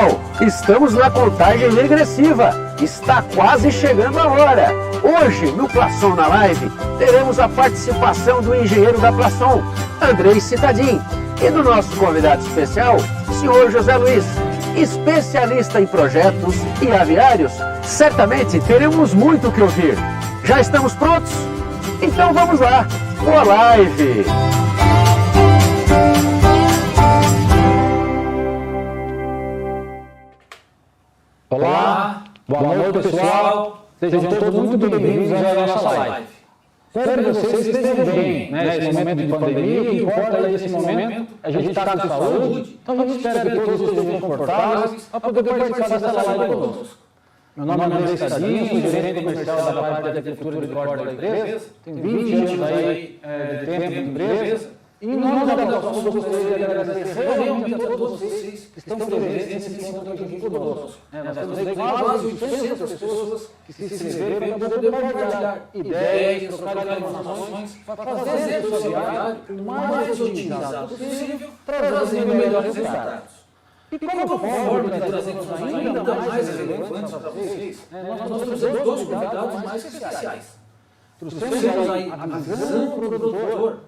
pessoal, estamos na contagem regressiva. Está quase chegando a hora. Hoje, no Plação na Live, teremos a participação do engenheiro da Plação, Andrei Citadin, e do nosso convidado especial, senhor José Luiz, especialista em projetos e aviários. Certamente teremos muito o que ouvir. Já estamos prontos? Então vamos lá, boa live! Olá, boa noite pessoal, sejam todos muito bem-vindos à nossa live. Espero que vocês estejam bem, nesse momento de pandemia, que importa nesse momento, a gente está com saúde, então a gente espera que todos estejam confortáveis para poder participar dessa live conosco. Meu nome é Andrei Citadin, sou gerente comercial da parte de agricultura e de corte da empresa, tenho 20 anos aí de tempo de empresa. E em nome da Plação, gostaria de agradecer realmente a todos vocês que estão presentes nesse encontro aqui conosco. Nós temos aí quase 800 pessoas que se inscreveram para poder compartilhar ideias, trocar informações, fazer o seu aviário o mais otimizado possível, trazendo melhores resultados. E como forma de trazer informações ainda mais relevantes para vocês, nós trouxemos dois convidados mais especiais. Trouxemos aí a visão do produtor,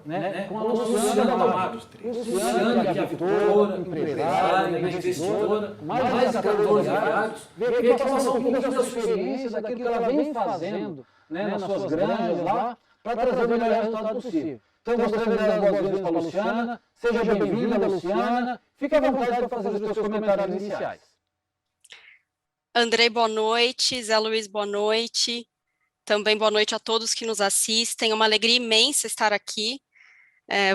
com a Luciana Camargo. Luciana, que é avicultora, empresária, investidora, mais de 14 aviários, veio aqui passar um pouco da sua experiência, daquilo que ela vem fazendo nas suas granjas lá, para trazer o melhor resultado possível. Então, gostaria de dar as boas-vindas para a Luciana. Seja bem-vinda, Luciana. Fique à vontade para fazer os seus comentários iniciais. Andrei, boa noite. Zé Luiz, boa noite. Também boa noite a todos que nos assistem. É uma alegria imensa estar aqui.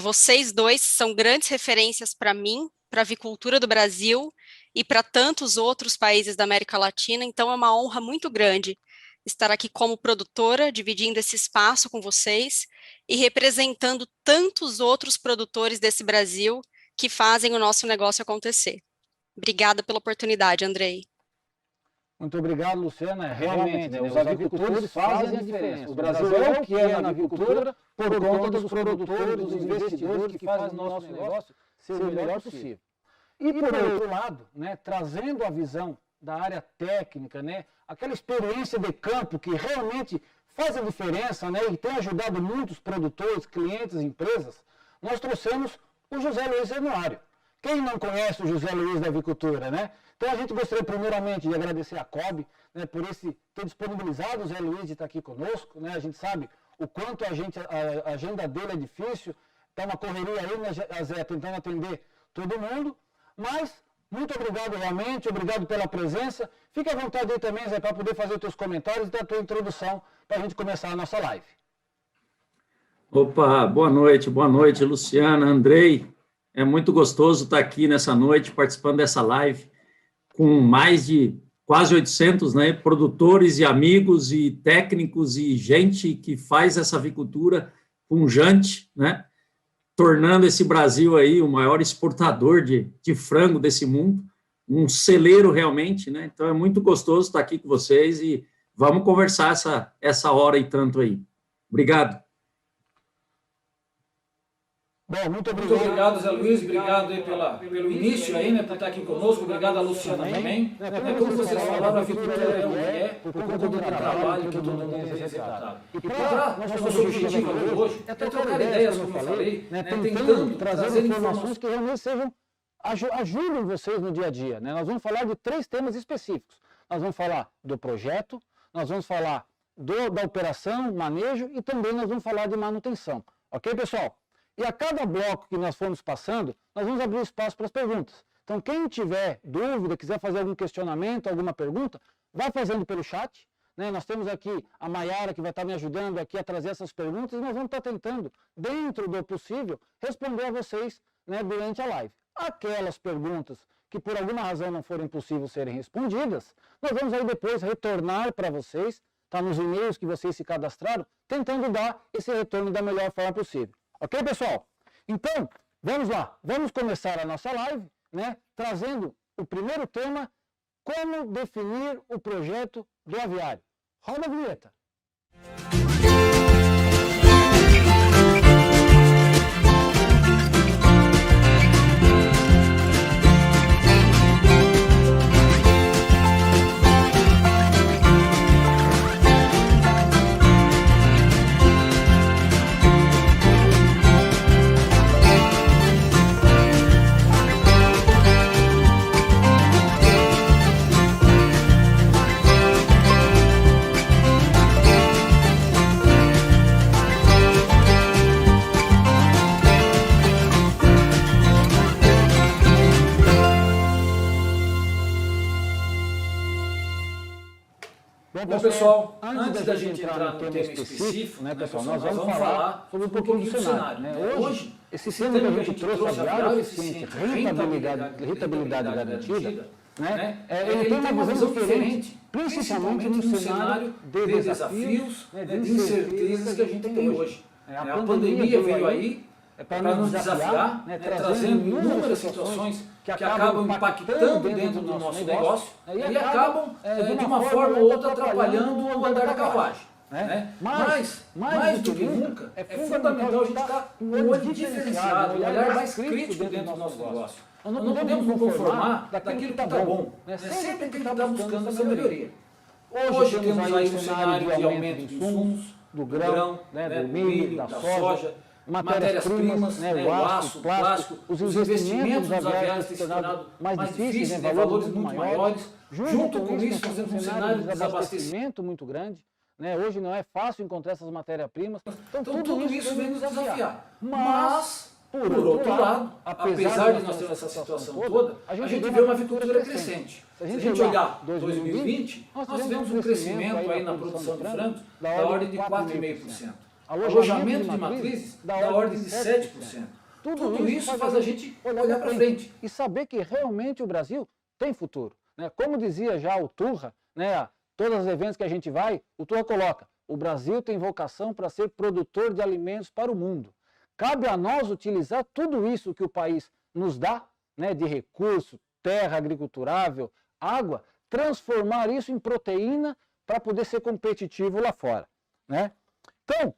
Vocês dois são grandes referências para mim, para a avicultura do Brasil e para tantos outros países da América Latina. Então, é uma honra muito grande estar aqui como produtora, dividindo esse espaço com vocês e representando tantos outros produtores desse Brasil que fazem o nosso negócio acontecer. Obrigada pela oportunidade, Andrei. Muito obrigado, Luciana. Realmente, os avicultores fazem a diferença. O Brasil é o que é na avicultura por conta dos produtores, dos investidores que fazem o nosso negócio ser o melhor possível. E, por outro lado, trazendo a visão da área técnica, aquela experiência de campo que realmente faz a diferença e tem ajudado muitos produtores, clientes, empresas, nós trouxemos o José Luiz Januário. Quem não conhece o José Luiz da avicultura, Então, a gente gostaria primeiramente de agradecer a COB por ter disponibilizado o Zé Luiz de estar aqui conosco. A gente sabe o quanto a agenda dele é difícil, está uma correria aí, Zé, tentando atender todo mundo. Mas, muito obrigado realmente, obrigado pela presença. Fique à vontade aí também, Zé, para poder fazer os teus comentários e dar a tua introdução para a gente começar a nossa live. Opa, boa noite, Luciana, Andrei. É muito gostoso estar aqui nessa noite, participando dessa live, com mais de quase 800 produtores e amigos e técnicos e gente que faz essa avicultura pujante, tornando esse Brasil aí o maior exportador de frango desse mundo, um celeiro realmente, Então é muito gostoso estar aqui com vocês e vamos conversar essa hora e tanto aí. Obrigado. Bom, muito obrigado, Zé Luiz, obrigado aí pelo início aí, por estar aqui conosco, obrigado a Luciana também. Como vocês falaram, a avicultura é o que é, por conta do trabalho que todo mundo tem executado. E para nosso objetivo hoje é trocar ideias, como eu falei, tentando trazer informações que realmente ajudem vocês no dia a dia. Nós vamos falar de 3 temas específicos. Nós vamos falar do projeto, nós vamos falar da operação, manejo e também nós vamos falar de manutenção. Ok, pessoal? E a cada bloco que nós formos passando, nós vamos abrir espaço para as perguntas. Então, quem tiver dúvida, quiser fazer algum questionamento, alguma pergunta, vá fazendo pelo chat. Nós temos aqui a Maiara, que vai estar me ajudando aqui a trazer essas perguntas, e nós vamos estar tentando, dentro do possível, responder a vocês durante a live. Aquelas perguntas que por alguma razão não forem possíveis serem respondidas, nós vamos aí depois retornar para vocês, nos e-mails que vocês se cadastraram, tentando dar esse retorno da melhor forma possível. Ok, pessoal? Então, vamos lá. Vamos começar a nossa live, trazendo o primeiro tema, como definir o projeto do aviário. Roda a vinheta. Bom, pessoal, antes da gente entrar no tema específico, né, pessoal, nós vamos falar sobre um pouquinho do cenário. Né? Hoje, esse tema que a gente trouxe, aviário eficiente, rentabilidade garantida, né, ele tem uma visão diferente, principalmente no cenário de desafios, de incertezas que a gente tem hoje. A pandemia veio aí para nos desafiar, trazendo inúmeras situações que acabam impactando dentro do nosso negócio e acabam, de uma forma ou outra, atrapalhando o andar da carruagem. Mas, mais do que nunca, é fundamental a gente estar com um olho diferenciado, um olhar mais crítico dentro do nosso negócio. Nós não podemos nos conformar daquilo que está bom. Sempre tem que estar buscando essa melhoria. Hoje temos aí um cenário de aumento de insumos, do grão, do milho, da soja, matérias-primas, o aço, o plástico, os investimentos dos aviários têm se tornado mais difíceis, valores muito maiores. Junto com isso, nós temos um cenário de desabastecimento muito grande. Hoje não é fácil encontrar essas matérias-primas. Então, tudo isso vem nos desafiar. Mas, por outro lado, apesar de nós termos essa situação toda, a gente vê uma avicultura crescente. Se a gente olhar 2020, nós tivemos um crescimento aí na produção de frangos da ordem de 4,5%. Alojamento de matrizes da ordem de 7%. Tudo isso faz a gente olhar para frente e saber que realmente o Brasil tem futuro. Como dizia já o Turra, todos os eventos que a gente vai, o Turra coloca, o Brasil tem vocação para ser produtor de alimentos para o mundo. Cabe a nós utilizar tudo isso que o país nos dá, de recurso, terra agriculturável, água, transformar isso em proteína para poder ser competitivo lá fora. Então,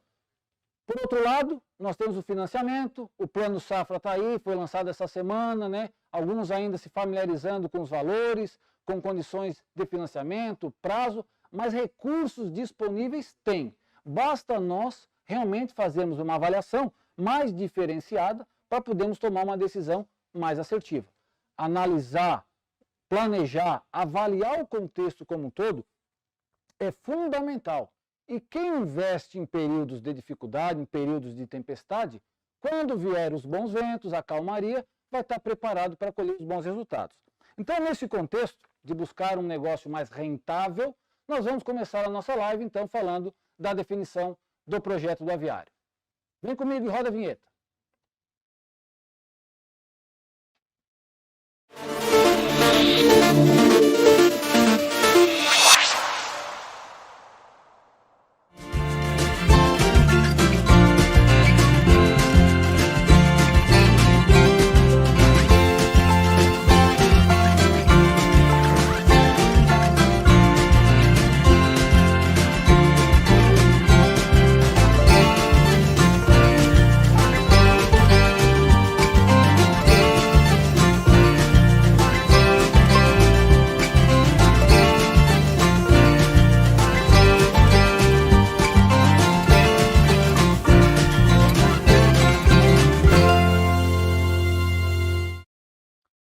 por outro lado, nós temos o financiamento, o Plano Safra está aí, foi lançado essa semana, alguns ainda se familiarizando com os valores, com condições de financiamento, prazo, mas recursos disponíveis tem. Basta nós realmente fazermos uma avaliação mais diferenciada para podermos tomar uma decisão mais assertiva. Analisar, planejar, avaliar o contexto como um todo é fundamental. E quem investe em períodos de dificuldade, em períodos de tempestade, quando vier os bons ventos, a calmaria, vai estar preparado para colher os bons resultados. Então, nesse contexto de buscar um negócio mais rentável, nós vamos começar a nossa live, então, falando da definição do projeto do aviário. Vem comigo e roda a vinheta.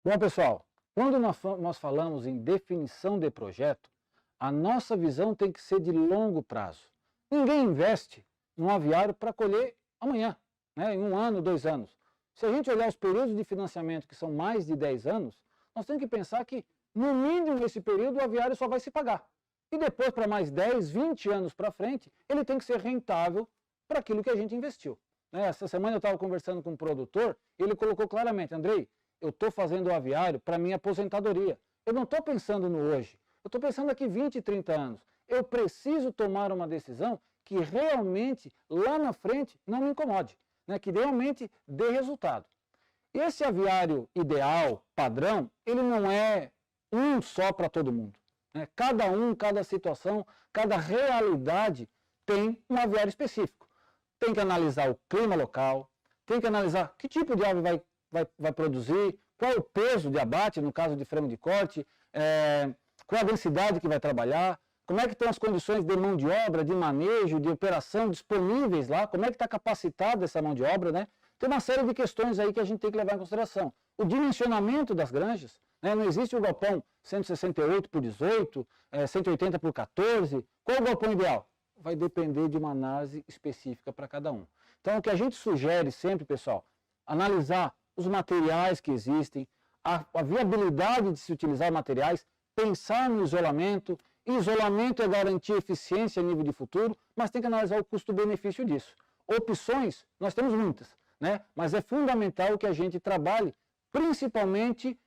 Bom, pessoal, quando nós falamos em definição de projeto, a nossa visão tem que ser de longo prazo. Ninguém investe num aviário para colher amanhã, em 1 ano, 2 anos. Se a gente olhar os períodos de financiamento que são mais de 10 anos, nós temos que pensar que, no mínimo nesse período, o aviário só vai se pagar. E depois, para mais 10, 20 anos para frente, ele tem que ser rentável para aquilo que a gente investiu. Essa semana eu estava conversando com um produtor, e ele colocou claramente, Andrei, eu estou fazendo o aviário para minha aposentadoria. Eu não estou pensando no hoje. Eu estou pensando daqui 20, 30 anos. Eu preciso tomar uma decisão que realmente, lá na frente, não me incomode. Que realmente dê resultado. E esse aviário ideal, padrão, ele não é um só para todo mundo. Cada situação, cada realidade tem um aviário específico. Tem que analisar o clima local, tem que analisar que tipo de ave vai produzir, qual é o peso de abate, no caso de frango de corte, qual a densidade que vai trabalhar, como é que estão as condições de mão de obra, de manejo, de operação disponíveis lá, como é que está capacitada essa mão de obra, Tem uma série de questões aí que a gente tem que levar em consideração. O dimensionamento das granjas, não existe o galpão 168 por 18, 180 por 14, qual é o galpão ideal? Vai depender de uma análise específica para cada um. Então, o que a gente sugere sempre, pessoal, analisar os materiais que existem, a viabilidade de se utilizar materiais, pensar no isolamento Isolamento é garantir eficiência a nível de futuro, mas tem que analisar o custo-benefício disso. Opções, nós temos muitas, né? Mas é fundamental que a gente trabalhe principalmente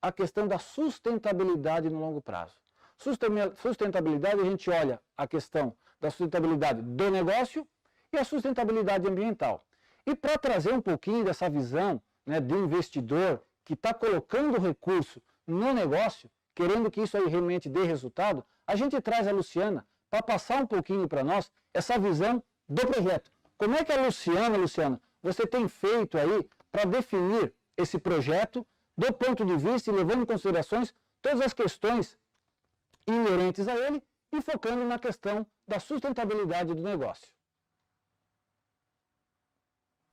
a questão da sustentabilidade no longo prazo. Sustentabilidade, a gente olha a questão da sustentabilidade do negócio e a sustentabilidade ambiental. E para trazer um pouquinho dessa visão, né, do investidor que está colocando recurso no negócio, querendo que isso aí realmente dê resultado, a gente traz a Luciana para passar um pouquinho para nós essa visão do projeto. Como é que a Luciana, você tem feito aí para definir esse projeto do ponto de vista e levando em considerações todas as questões inerentes a ele e focando na questão da sustentabilidade do negócio?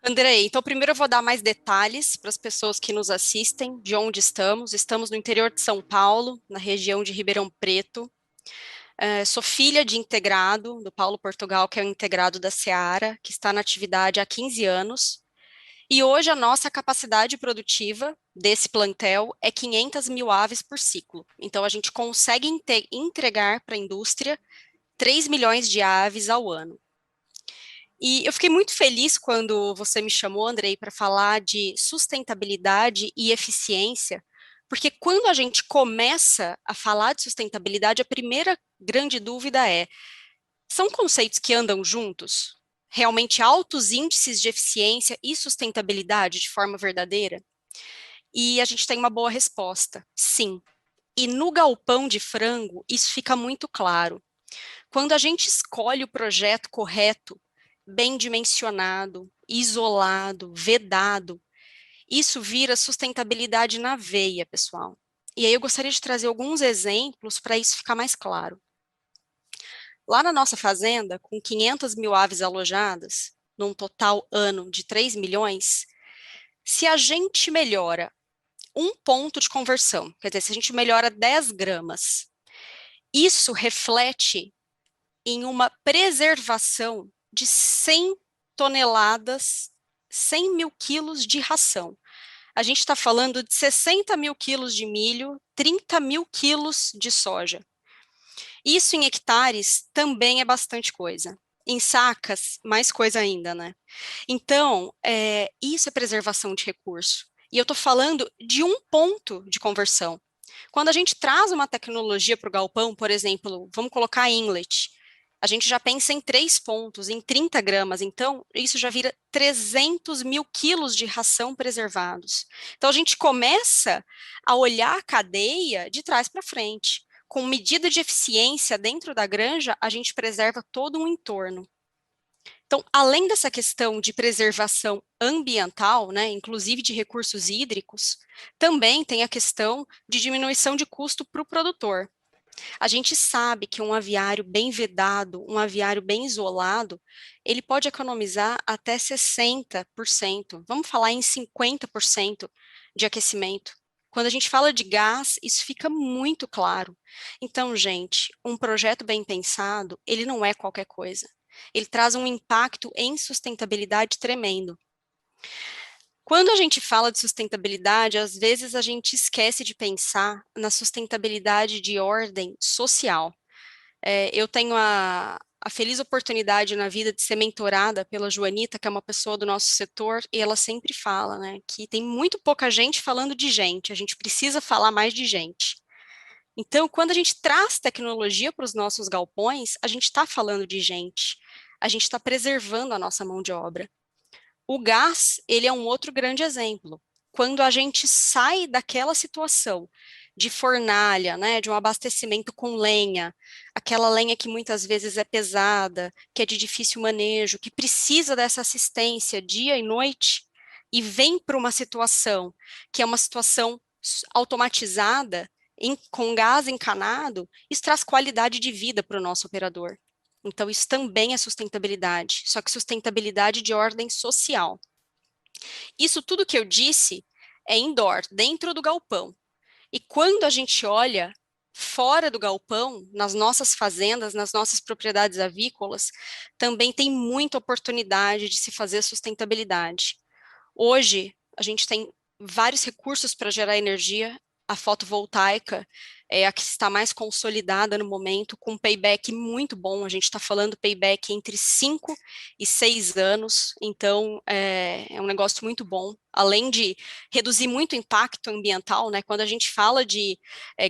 Andrei, então primeiro eu vou dar mais detalhes para as pessoas que nos assistem, de onde estamos. Estamos no interior de São Paulo, na região de Ribeirão Preto. Sou filha de integrado, do Paulo Portugal, que é o integrado da Seara, que está na atividade há 15 anos. E hoje a nossa capacidade produtiva desse plantel é 500 mil aves por ciclo. Então a gente consegue entregar para a indústria 3 milhões de aves ao ano. E eu fiquei muito feliz quando você me chamou, Andrei, para falar de sustentabilidade e eficiência, porque quando a gente começa a falar de sustentabilidade, a primeira grande dúvida é: são conceitos que andam juntos? Realmente altos índices de eficiência e sustentabilidade de forma verdadeira? E a gente tem uma boa resposta: sim. E no galpão de frango, isso fica muito claro. Quando a gente escolhe o projeto correto, bem dimensionado, isolado, vedado, isso vira sustentabilidade na veia, pessoal. E aí eu gostaria de trazer alguns exemplos para isso ficar mais claro. Lá na nossa fazenda, com 500 mil aves alojadas, num total ano de 3 milhões, se a gente melhora um ponto de conversão, quer dizer, se a gente melhora 10 gramas, isso reflete em uma preservação de 100 toneladas, 100 mil quilos de ração. A gente está falando de 60 mil quilos de milho, 30 mil quilos de soja. Isso em hectares também é bastante coisa. Em sacas, mais coisa ainda, né? Então, isso é preservação de recurso. E eu estou falando de um ponto de conversão. Quando a gente traz uma tecnologia para o galpão, por exemplo, vamos colocar inlet, a gente já pensa em 3 pontos, em 30 gramas, então isso já vira 300 mil quilos de ração preservados. Então a gente começa a olhar a cadeia de trás para frente. Com medida de eficiência dentro da granja, a gente preserva todo um entorno. Então, além dessa questão de preservação ambiental, né, inclusive de recursos hídricos, também tem a questão de diminuição de custo para o produtor. A gente sabe que um aviário bem vedado, um aviário bem isolado, ele pode economizar até 60%, vamos falar em 50% de aquecimento. Quando a gente fala de gás, isso fica muito claro. Então, gente, um projeto bem pensado, ele não é qualquer coisa. Ele traz um impacto em sustentabilidade tremendo. Quando a gente fala de sustentabilidade, às vezes a gente esquece de pensar na sustentabilidade de ordem social. Eu tenho a feliz oportunidade na vida de ser mentorada pela Joanita, que é uma pessoa do nosso setor, e ela sempre fala, né, que tem muito pouca gente falando de gente, a gente precisa falar mais de gente. Então, quando a gente traz tecnologia para os nossos galpões, a gente está falando de gente, a gente está preservando a nossa mão de obra. O gás, ele é um outro grande exemplo. Quando a gente sai daquela situação de fornalha, né, de um abastecimento com lenha, aquela lenha que muitas vezes é pesada, que é de difícil manejo, que precisa dessa assistência dia e noite, e vem para uma situação que é uma situação automatizada, com gás encanado, isso traz qualidade de vida para o nosso operador. Então, isso também é sustentabilidade, só que sustentabilidade de ordem social. Isso tudo que eu disse é indoor, dentro do galpão. E quando a gente olha fora do galpão, nas nossas fazendas, nas nossas propriedades avícolas, também tem muita oportunidade de se fazer sustentabilidade. Hoje, a gente tem vários recursos para gerar energia a fotovoltaica é a que está mais consolidada no momento, com payback muito bom. A gente está falando payback entre 5 e 6 anos, então é um negócio muito bom. Além de reduzir muito o impacto ambiental, né? Quando a gente fala de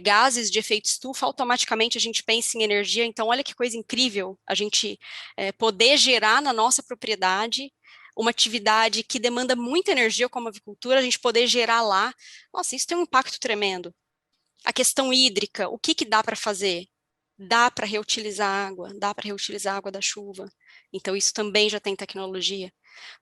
gases de efeito estufa, automaticamente a gente pensa em energia. Então, olha que coisa incrível a gente poder gerar na nossa propriedade uma atividade que demanda muita energia, como a avicultura, a gente poder gerar lá. Nossa, isso tem um impacto tremendo. A questão hídrica, o que dá para fazer? Dá para reutilizar água, dá para reutilizar a água da chuva. Então, isso também já tem tecnologia.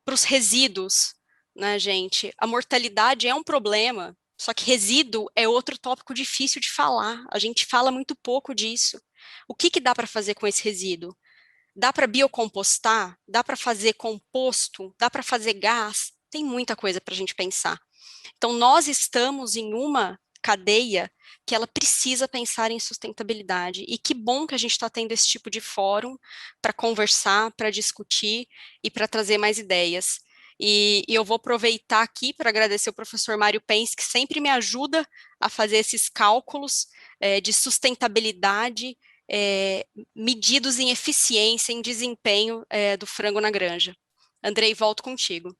Para os resíduos, né, gente? A mortalidade é um problema, só que resíduo é outro tópico difícil de falar. A gente fala muito pouco disso. O que dá para fazer com esse resíduo? Dá para biocompostar? Dá para fazer composto? Dá para fazer gás? Tem muita coisa para a gente pensar. Então, nós estamos em uma cadeia que ela precisa pensar em sustentabilidade. E que bom que a gente está tendo esse tipo de fórum para conversar, para discutir e para trazer mais ideias. E eu vou aproveitar aqui para agradecer o professor Mário Pens, que sempre me ajuda a fazer esses cálculos de sustentabilidade, medidos em eficiência, em desempenho do frango na granja. Andrei, volto contigo.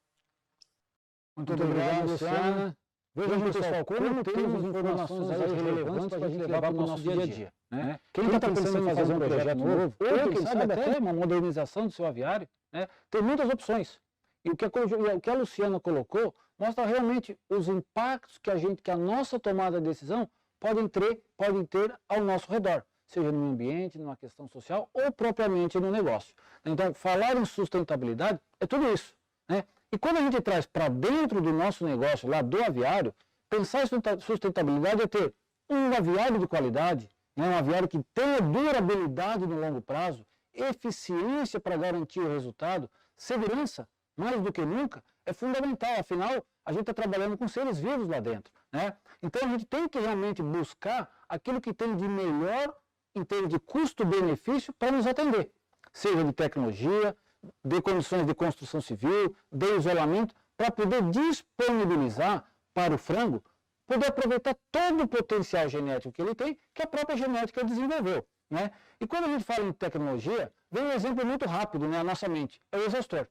Muito obrigado, Luciana. Vejam, pessoal, como temos informações aí relevantes para a gente levar para o nosso dia a dia. Né? Quem está pensando em fazer um projeto novo, ou quem sabe até uma modernização do seu aviário, né, tem muitas opções. E o que a Luciana colocou mostra realmente os impactos que a nossa tomada de decisão podem ter ao nosso redor, seja no ambiente, numa questão social ou propriamente no negócio. Então, falar em sustentabilidade é tudo isso, né? E quando a gente traz para dentro do nosso negócio, lá do aviário, pensar em sustentabilidade é ter um aviário de qualidade, né, um aviário que tenha durabilidade no longo prazo, eficiência para garantir o resultado, segurança, mais do que nunca, é fundamental. Afinal, a gente está trabalhando com seres vivos lá dentro, né? Então, a gente tem que realmente buscar aquilo que tem de melhor em termos de custo-benefício para nos atender, seja de tecnologia, de condições de construção civil, de isolamento, para poder disponibilizar para o frango, poder aproveitar todo o potencial genético que ele tem, que a própria genética desenvolveu, né? E quando a gente fala em tecnologia, vem um exemplo muito rápido, né, à nossa mente, é o exaustor.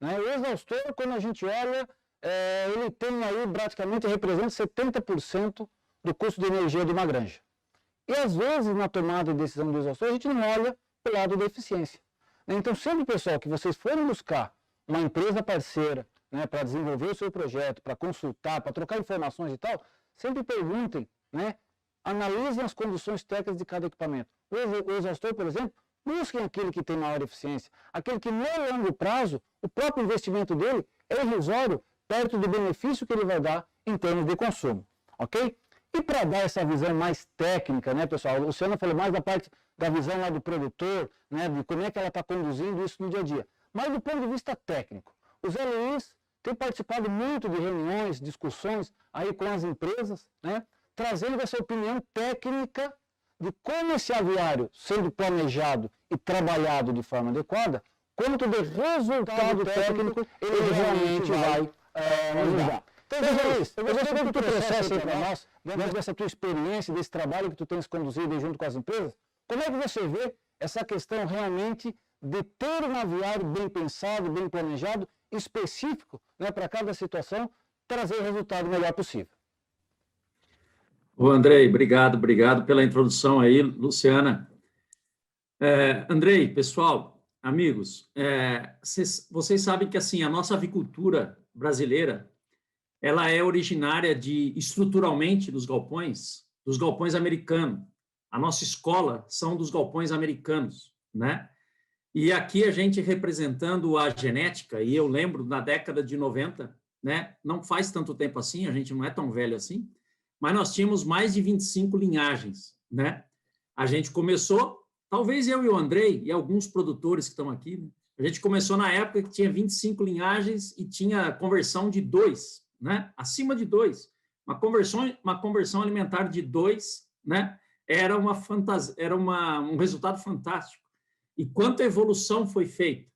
Né? O exaustor, quando a gente olha, ele tem aí praticamente, representa 70% do custo de energia de uma granja. E às vezes, na tomada de decisão do exaustor, a gente não olha para o lado da eficiência. Então, sempre, pessoal, que vocês forem buscar uma empresa parceira, né, para desenvolver o seu projeto, para consultar, para trocar informações e tal, sempre perguntem, né, analisem as condições técnicas de cada equipamento. O exaustor, por exemplo, busquem aquele que tem maior eficiência, aquele que no longo prazo, o próprio investimento dele é irrisório, perto do benefício que ele vai dar em termos de consumo, ok? E para dar essa visão mais técnica, né, pessoal, a Luciana falou mais da parte da visão lá do produtor, né, de como é que ela está conduzindo isso no dia a dia. Mas do ponto de vista técnico, o Zé Luiz tem participado muito de reuniões, discussões aí com as empresas, né, trazendo essa opinião técnica de como esse aviário, sendo planejado e trabalhado de forma adequada, quanto de resultado técnico ele realmente vai nos dar. Então, Zé Luiz, eu gostaria que tu trouxesse aí para nós, dentro dessa tua experiência, desse trabalho que tu tens conduzido junto com as empresas, como é que você vê essa questão realmente de ter um aviário bem pensado, bem planejado, específico, né, para cada situação, trazer o resultado melhor possível? Ô, Andrei, obrigado pela introdução aí, Luciana. Andrei, pessoal, amigos, vocês sabem que assim, a nossa avicultura brasileira, ela é originária estruturalmente dos galpões americanos. A nossa escola são dos galpões americanos, né? E aqui a gente representando a genética, e eu lembro na década de 90, né? Não faz tanto tempo assim, a gente não é tão velho assim, mas nós tínhamos mais de 25 linhagens, né? A gente começou, talvez eu e o Andrei e alguns produtores que estão aqui, né? A gente começou na época que tinha 25 linhagens e tinha conversão de 2, né? Acima de 2. Uma conversão alimentar de 2, né? Era um resultado fantástico. E quanta evolução foi feita?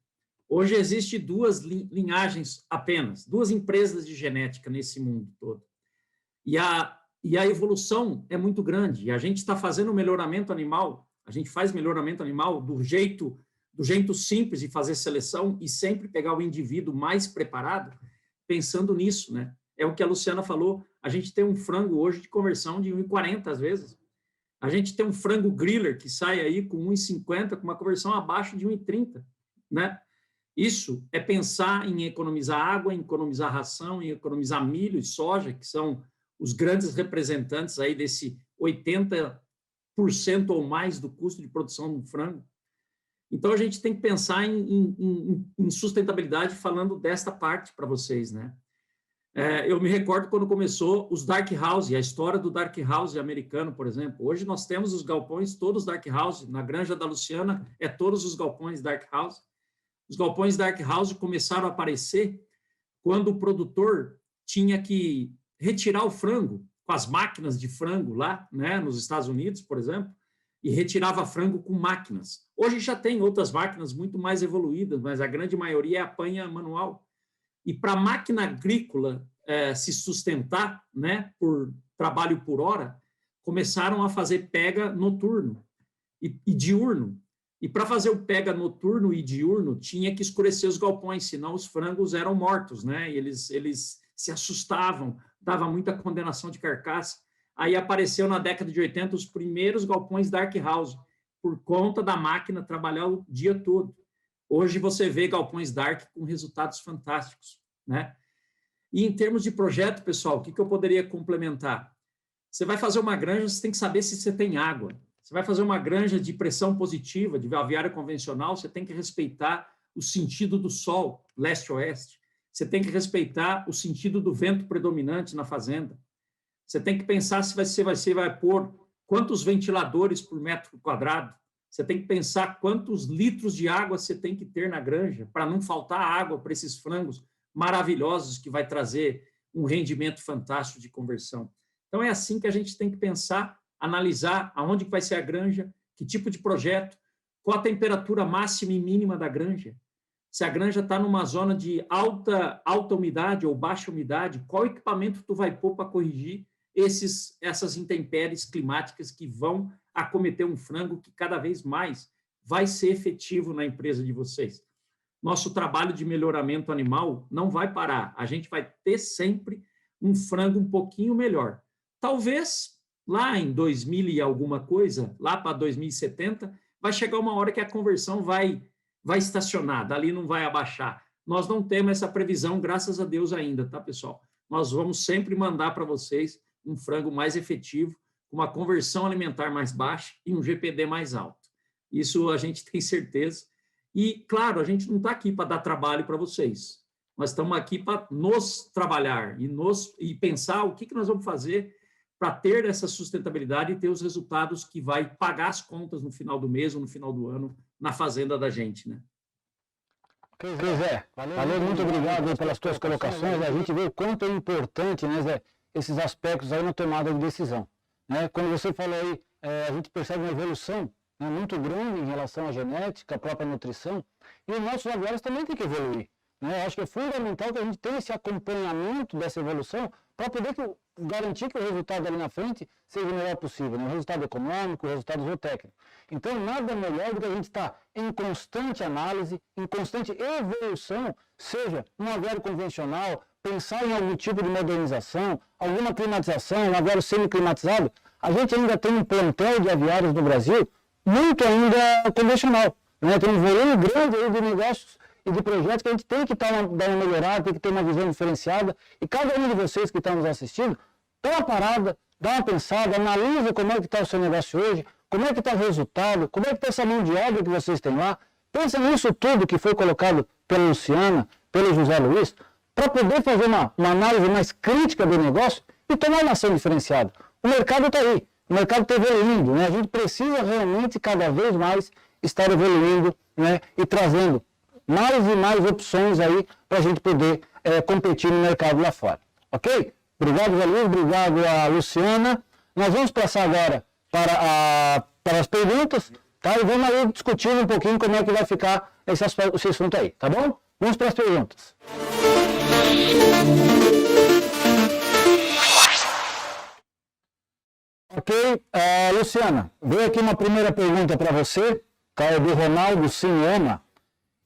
Hoje existe 2 linhagens apenas, 2 empresas de genética nesse mundo todo. E E a evolução é muito grande. E a gente está fazendo melhoramento animal, a gente faz melhoramento animal do jeito simples de fazer seleção e sempre pegar o indivíduo mais preparado, pensando nisso, né? É o que a Luciana falou, a gente tem um frango hoje de conversão de 1,40 às vezes. A gente tem um frango griller que sai aí com 1,50, com uma conversão abaixo de 1,30, né? Isso é pensar em economizar água, em economizar ração, em economizar milho e soja, que são os grandes representantes aí desse 80% ou mais do custo de produção do frango. Então, a gente tem que pensar em sustentabilidade falando desta parte para vocês, né? Eu me recordo quando começou os Dark House, a história do Dark House americano, por exemplo. Hoje nós temos os galpões todos Dark House. Na Granja da Luciana, todos os galpões Dark House. Os galpões Dark House começaram a aparecer quando o produtor tinha que retirar o frango com as máquinas de frango lá, né, nos Estados Unidos, por exemplo, e retirava frango com máquinas. Hoje já tem outras máquinas muito mais evoluídas, mas a grande maioria é apanha manual. E para a máquina agrícola se sustentar, né, por trabalho por hora, começaram a fazer pega noturno e diurno. E para fazer o pega noturno e diurno, tinha que escurecer os galpões, senão os frangos eram mortos, né? E eles se assustavam, dava muita condenação de carcaça. Aí apareceu na década de 80 os primeiros galpões Dark House, por conta da máquina trabalhar o dia todo. Hoje você vê galpões Dark com resultados fantásticos, né? E em termos de projeto, pessoal, o que eu poderia complementar? Você vai fazer uma granja, você tem que saber se você tem água. Você vai fazer uma granja de pressão positiva, de aviária convencional, você tem que respeitar o sentido do sol, leste-oeste. Você tem que respeitar o sentido do vento predominante na fazenda. Você tem que pensar se você vai pôr quantos ventiladores por metro quadrado. Você tem que pensar quantos litros de água você tem que ter na granja para não faltar água para esses frangos maravilhosos que vai trazer um rendimento fantástico de conversão. Então, é assim que a gente tem que pensar, analisar aonde vai ser a granja, que tipo de projeto, qual a temperatura máxima e mínima da granja. Se a granja está numa zona de alta umidade ou baixa umidade, qual equipamento tu vai pôr para corrigir essas intempéries climáticas que vão acometer um frango que cada vez mais vai ser efetivo na empresa de vocês. Nosso trabalho de melhoramento animal não vai parar. A gente vai ter sempre um frango um pouquinho melhor. Talvez lá em 2000 e alguma coisa, lá para 2070, vai chegar uma hora que a conversão vai estacionar, dali não vai abaixar. Nós não temos essa previsão, graças a Deus ainda, tá, pessoal? Nós vamos sempre mandar para vocês um frango mais efetivo, com uma conversão alimentar mais baixa e um GPD mais alto. Isso a gente tem certeza. E, claro, a gente não está aqui para dar trabalho para vocês. Nós estamos aqui para nos trabalhar e pensar o que nós vamos fazer para ter essa sustentabilidade e ter os resultados que vai pagar as contas no final do mês ou no final do ano na fazenda da gente, né? Ok, Zé. Valeu, muito obrigado pelas tuas colocações. A gente vê o quanto é importante, né, Zé, esses aspectos aí na tomada de decisão. Né? Quando você falou aí, a gente percebe uma evolução, né, muito grande em relação à genética, à própria nutrição, e os nossos aviários também têm que evoluir. Né? Acho que é fundamental que a gente tenha esse acompanhamento dessa evolução para poder garantir que o resultado ali na frente seja o melhor possível, né? O resultado econômico, o resultado zootécnico. Então, nada melhor do que a gente estar em constante análise, em constante evolução, seja um aviário convencional, pensar em algum tipo de modernização, alguma climatização, um aviário semi-climatizado. A gente ainda tem um plantel de aviários no Brasil muito ainda convencional. Né? Tem um volume grande aí de negócios e de projetos que a gente tem que dar uma melhorada, tem que ter uma visão diferenciada. E cada um de vocês que está nos assistindo, dá uma parada, dá uma pensada, analisa como é que está o seu negócio hoje, como é que está o resultado, como é que está essa mão de obra que vocês têm lá. Pensa nisso tudo que foi colocado pela Luciana, pelo José Luiz, para poder fazer uma análise mais crítica do negócio e tomar uma ação diferenciada. O mercado está aí, o mercado está evoluindo, né? A gente precisa realmente cada vez mais estar evoluindo, né? E trazendo mais e mais opções aí para a gente poder competir no mercado lá fora. Ok? Obrigado, José Luiz, obrigado a Luciana. Nós vamos passar agora para as perguntas, tá? E vamos aí discutir um pouquinho como é que vai ficar esse assunto aí, tá bom? Vamos para as perguntas. Ok. Luciana, veio aqui uma primeira pergunta para você, tá? É do Ronaldo Sinhama,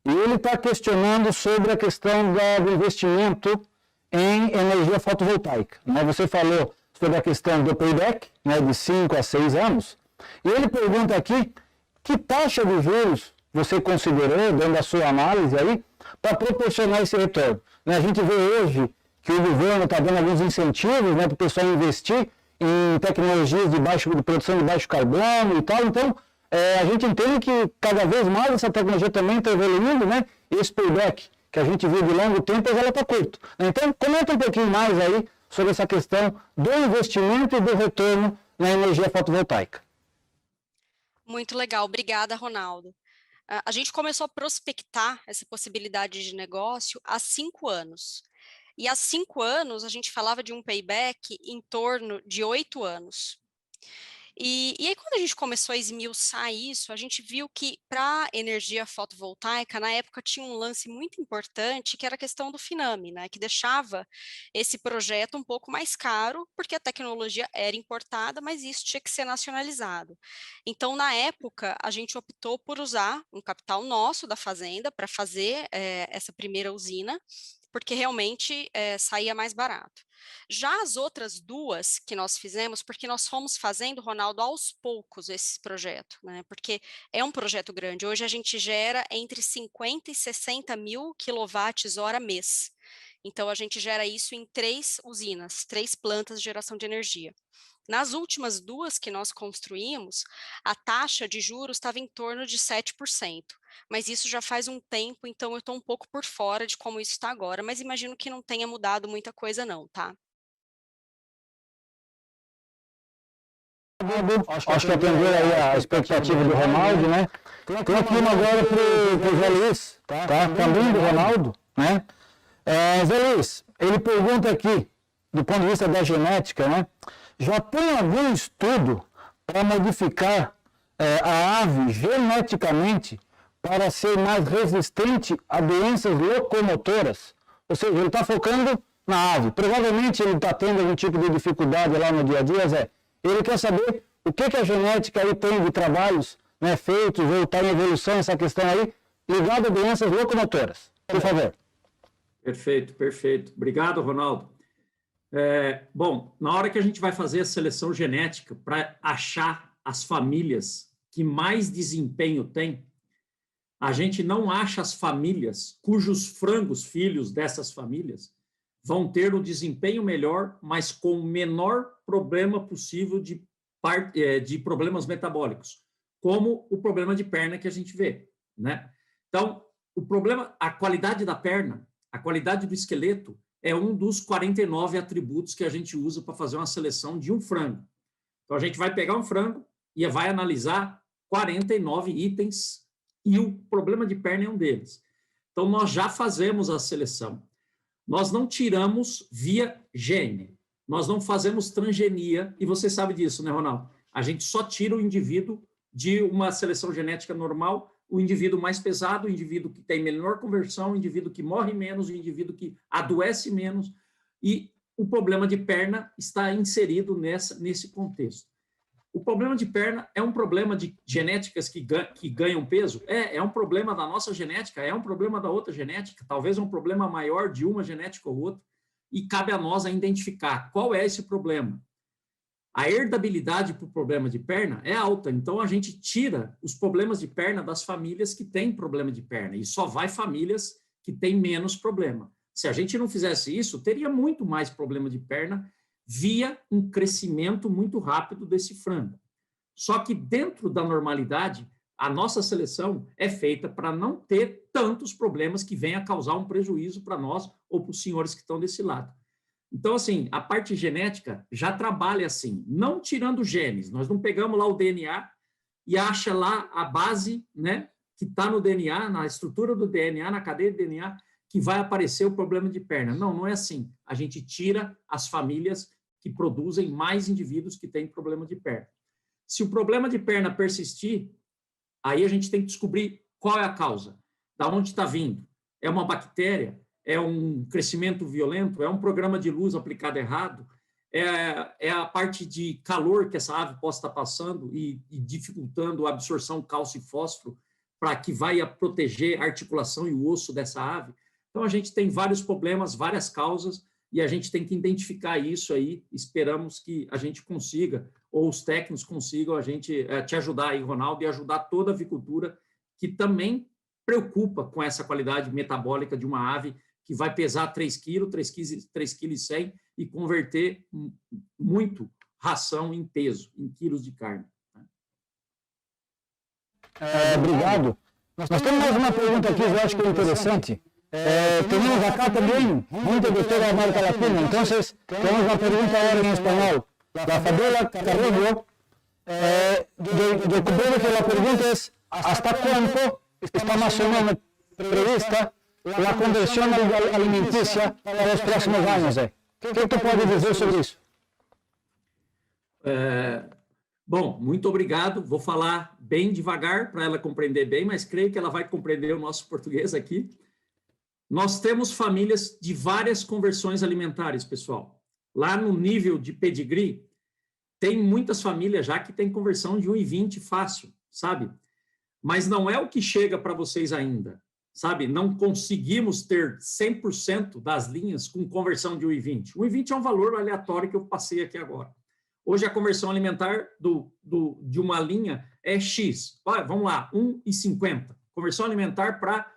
e ele está questionando sobre a questão do investimento em energia fotovoltaica, né? Você falou sobre a questão do payback, né, de 5 a 6 anos, e ele pergunta aqui, que taxa de juros você considerou, dentro da sua análise aí, para proporcionar esse retorno? Né, a gente vê hoje que o governo está dando alguns incentivos, né, para o pessoal investir em tecnologias de produção de baixo carbono e tal, então a gente entende que cada vez mais essa tecnologia também está evoluindo, né, e esse payback que a gente vê de longo tempo, ela está curto. Então, comenta um pouquinho mais aí sobre essa questão do investimento e do retorno na energia fotovoltaica. Muito legal, obrigada, Ronaldo. A gente começou a prospectar essa possibilidade de negócio há 5 anos. E há 5 anos a gente falava de um payback em torno de 8 anos. E aí, quando a gente começou a esmiuçar isso, a gente viu que para energia fotovoltaica, na época tinha um lance muito importante, que era a questão do FINAME, né, que deixava esse projeto um pouco mais caro, porque a tecnologia era importada, mas isso tinha que ser nacionalizado. Então, na época, a gente optou por usar um capital nosso da fazenda para fazer essa primeira usina, porque realmente saía mais barato. Já as outras 2 que nós fizemos, porque nós fomos fazendo, Ronaldo, aos poucos esse projeto, né? Porque é um projeto grande. Hoje a gente gera entre 50 e 60 mil quilowatts-hora mês. Então a gente gera isso em 3 usinas, 3 plantas de geração de energia. Nas últimas 2 que nós construímos, a taxa de juros estava em torno de 7%, mas isso já faz um tempo, então eu estou um pouco por fora de como isso está agora, mas imagino que não tenha mudado muita coisa não, tá? Acho que atendeu aí a expectativa do Ronaldo, né? Tem aqui uma agora para o Zé Luiz, tá? Também do Ronaldo, né? Zé Luiz, ele pergunta aqui, do ponto de vista da genética, né? Já tem algum estudo para modificar a ave geneticamente para ser mais resistente a doenças locomotoras? Ou seja, ele está focando na ave. Provavelmente ele está tendo algum tipo de dificuldade lá no dia a dia, Zé. Ele quer saber o que a genética aí tem de trabalhos, né, feitos ou está em evolução essa questão aí, ligada a doenças locomotoras. Por favor. Perfeito, perfeito. Obrigado, Ronaldo. Bom, na hora que a gente vai fazer a seleção genética para achar as famílias que mais desempenho têm, a gente não acha as famílias cujos frangos, filhos dessas famílias, vão ter o desempenho melhor, mas com o menor problema possível de problemas metabólicos, como o problema de perna que a gente vê, né? Então, o problema, a qualidade da perna, a qualidade do esqueleto, é um dos 49 atributos que a gente usa para fazer uma seleção de um frango. Então, a gente vai pegar um frango e vai analisar 49 itens e o problema de perna é um deles. Então, nós já fazemos a seleção. Nós não tiramos via gene, nós não fazemos transgenia, e você sabe disso, né, Ronaldo? A gente só tira o indivíduo de uma seleção genética normal, o indivíduo mais pesado, o indivíduo que tem menor conversão, o indivíduo que morre menos, o indivíduo que adoece menos, e o problema de perna está inserido nesse contexto. O problema de perna é um problema de genéticas que ganham peso? É um problema da nossa genética, é um problema da outra genética, talvez um problema maior de uma genética ou outra, e cabe a nós identificar qual é esse problema. A herdabilidade para o problema de perna é alta, então a gente tira os problemas de perna das famílias que têm problema de perna, e só vai famílias que têm menos problema. Se a gente não fizesse isso, teria muito mais problema de perna via um crescimento muito rápido desse frango. Só que dentro da normalidade, a nossa seleção é feita para não ter tantos problemas que venham a causar um prejuízo para nós ou para os senhores que estão desse lado. Então, assim, a parte genética já trabalha assim, não tirando genes. Nós não pegamos lá o DNA e acha lá a base, né, que está no DNA, na estrutura do DNA, na cadeia de DNA, que vai aparecer o problema de perna. Não, não é assim. A gente tira as famílias que produzem mais indivíduos que têm problema de perna. Se o problema de perna persistir, aí a gente tem que descobrir qual é a causa, da onde está vindo. É uma bactéria? É um crescimento violento? É um programa de luz aplicado errado? é a parte de calor que essa ave possa estar passando e dificultando a absorção de cálcio e fósforo, para que vai proteger a articulação e o osso dessa ave. Então, a gente tem vários problemas, várias causas, e a gente tem que identificar isso aí. Esperamos que a gente consiga, ou os técnicos consigam te ajudar aí, Ronaldo, e ajudar toda a avicultura, que também preocupa com essa qualidade metabólica de uma ave que vai pesar 3 kg, 3,1 kg e converter muito ração em peso, em quilos de carne. Obrigado. Nós temos mais uma pergunta aqui, eu acho que é interessante. Temos acá também gente de toda a América Latina, então temos uma pergunta agora em espanhol. La Fabiola Carrillo, yo creo que la pregunta es, ¿hasta cuánto está más o menos prevista la conversión alimenticia para los próximos años? ¿Qué tú puedes decir sobre isso? Bom, muito obrigado. Vou falar bem devagar para ela compreender bem, mas creio que ela vai compreender o nosso português aqui. Nós temos famílias de várias conversões alimentares, pessoal. Lá no nível de pedigree, tem muitas famílias já que tem conversão de 1,20 fácil, sabe? Mas não é o que chega para vocês ainda, sabe? Não conseguimos ter 100% das linhas com conversão de 1,20. 1,20 é um valor aleatório que eu passei aqui agora. Hoje a conversão alimentar de uma linha é X. Vamos lá, 1,50. Conversão alimentar para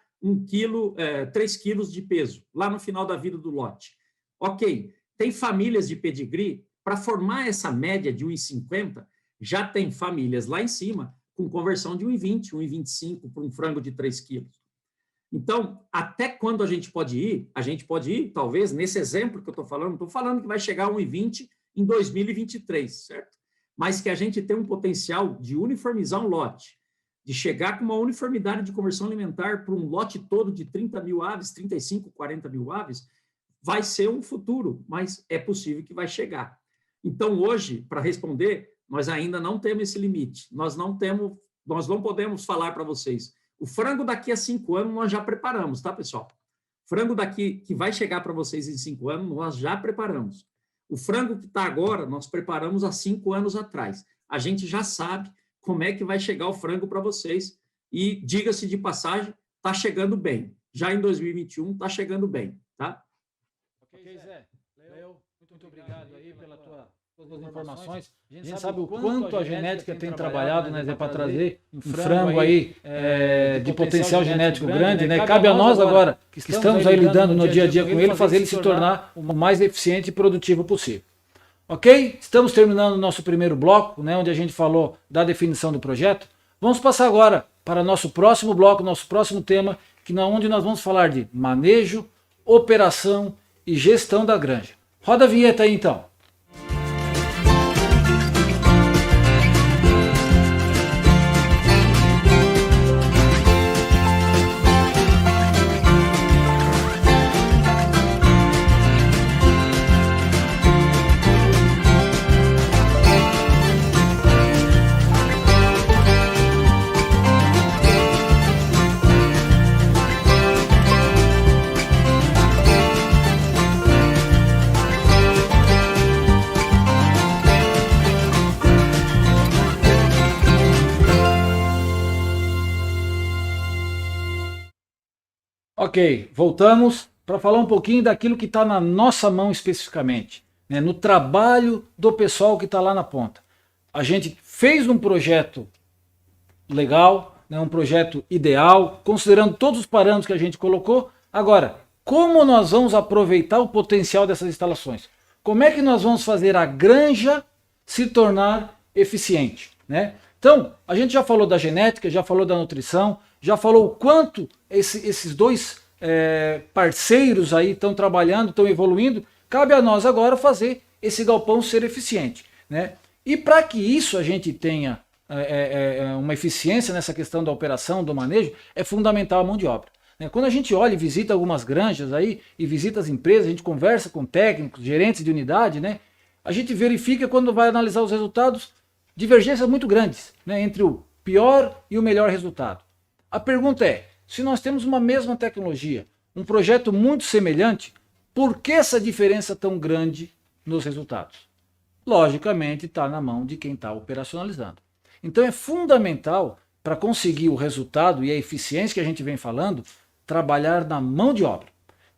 3 quilos de peso, lá no final da vida do lote. Ok, tem famílias de pedigree, para formar essa média de 1,50, já tem famílias lá em cima com conversão de 1,20, 1,25 para um frango de 3 quilos. Então, até quando a gente pode ir? A gente pode ir, talvez, nesse exemplo que eu estou falando que vai chegar a 1,20 em 2023, certo? Mas que a gente tem um potencial de uniformizar um lote, de chegar com uma uniformidade de conversão alimentar para um lote todo de 30 mil aves, 35, 40 mil aves, vai ser um futuro, mas é possível que vai chegar. Então, hoje, para responder, nós ainda não temos esse limite. Nós não podemos falar para vocês. O frango daqui a 5 anos nós já preparamos, tá, pessoal? Frango daqui que vai chegar para vocês em 5 anos, nós já preparamos. O frango que está agora, nós preparamos há 5 anos atrás. A gente já sabe como é que vai chegar o frango para vocês e, diga-se de passagem, está chegando bem. Já em 2021 está chegando bem, tá? Ok, Zé. Léo, muito obrigado aí pelas tuas informações. A gente sabe o quanto a genética tem trabalhado, né, Zé, para trazer um frango aí de potencial genético grande, né? Cabe a nós agora, que estamos aí lidando no dia a dia com ele, fazer ele se tornar o mais eficiente e produtivo possível. Ok? Estamos terminando o nosso primeiro bloco, né, onde a gente falou da definição do projeto. Vamos passar agora para nosso próximo bloco, nosso próximo tema, onde nós vamos falar de manejo, operação e gestão da granja. Roda a vinheta aí, então. Ok, voltamos para falar um pouquinho daquilo que está na nossa mão especificamente, né, no trabalho do pessoal que está lá na ponta. A gente fez um projeto legal, né, um projeto ideal, considerando todos os parâmetros que a gente colocou. Agora, como nós vamos aproveitar o potencial dessas instalações? Como é que nós vamos fazer a granja se tornar eficiente, né? Então, a gente já falou da genética, já falou da nutrição, já falou o quanto esses dois parceiros aí estão trabalhando, estão evoluindo. Cabe a nós agora fazer esse galpão ser eficiente, né? E para que isso a gente tenha uma eficiência nessa questão da operação, do manejo, é fundamental a mão de obra, né? Quando a gente olha e visita algumas granjas aí, e visita as empresas, a gente conversa com técnicos, gerentes de unidade, né? A gente verifica, quando vai analisar os resultados, divergências muito grandes, né, entre o pior e o melhor resultado. A pergunta é, se nós temos uma mesma tecnologia, um projeto muito semelhante, por que essa diferença tão grande nos resultados? logicamente está na mão de quem está operacionalizando. Então é fundamental, para conseguir o resultado e a eficiência que a gente vem falando, trabalhar na mão de obra.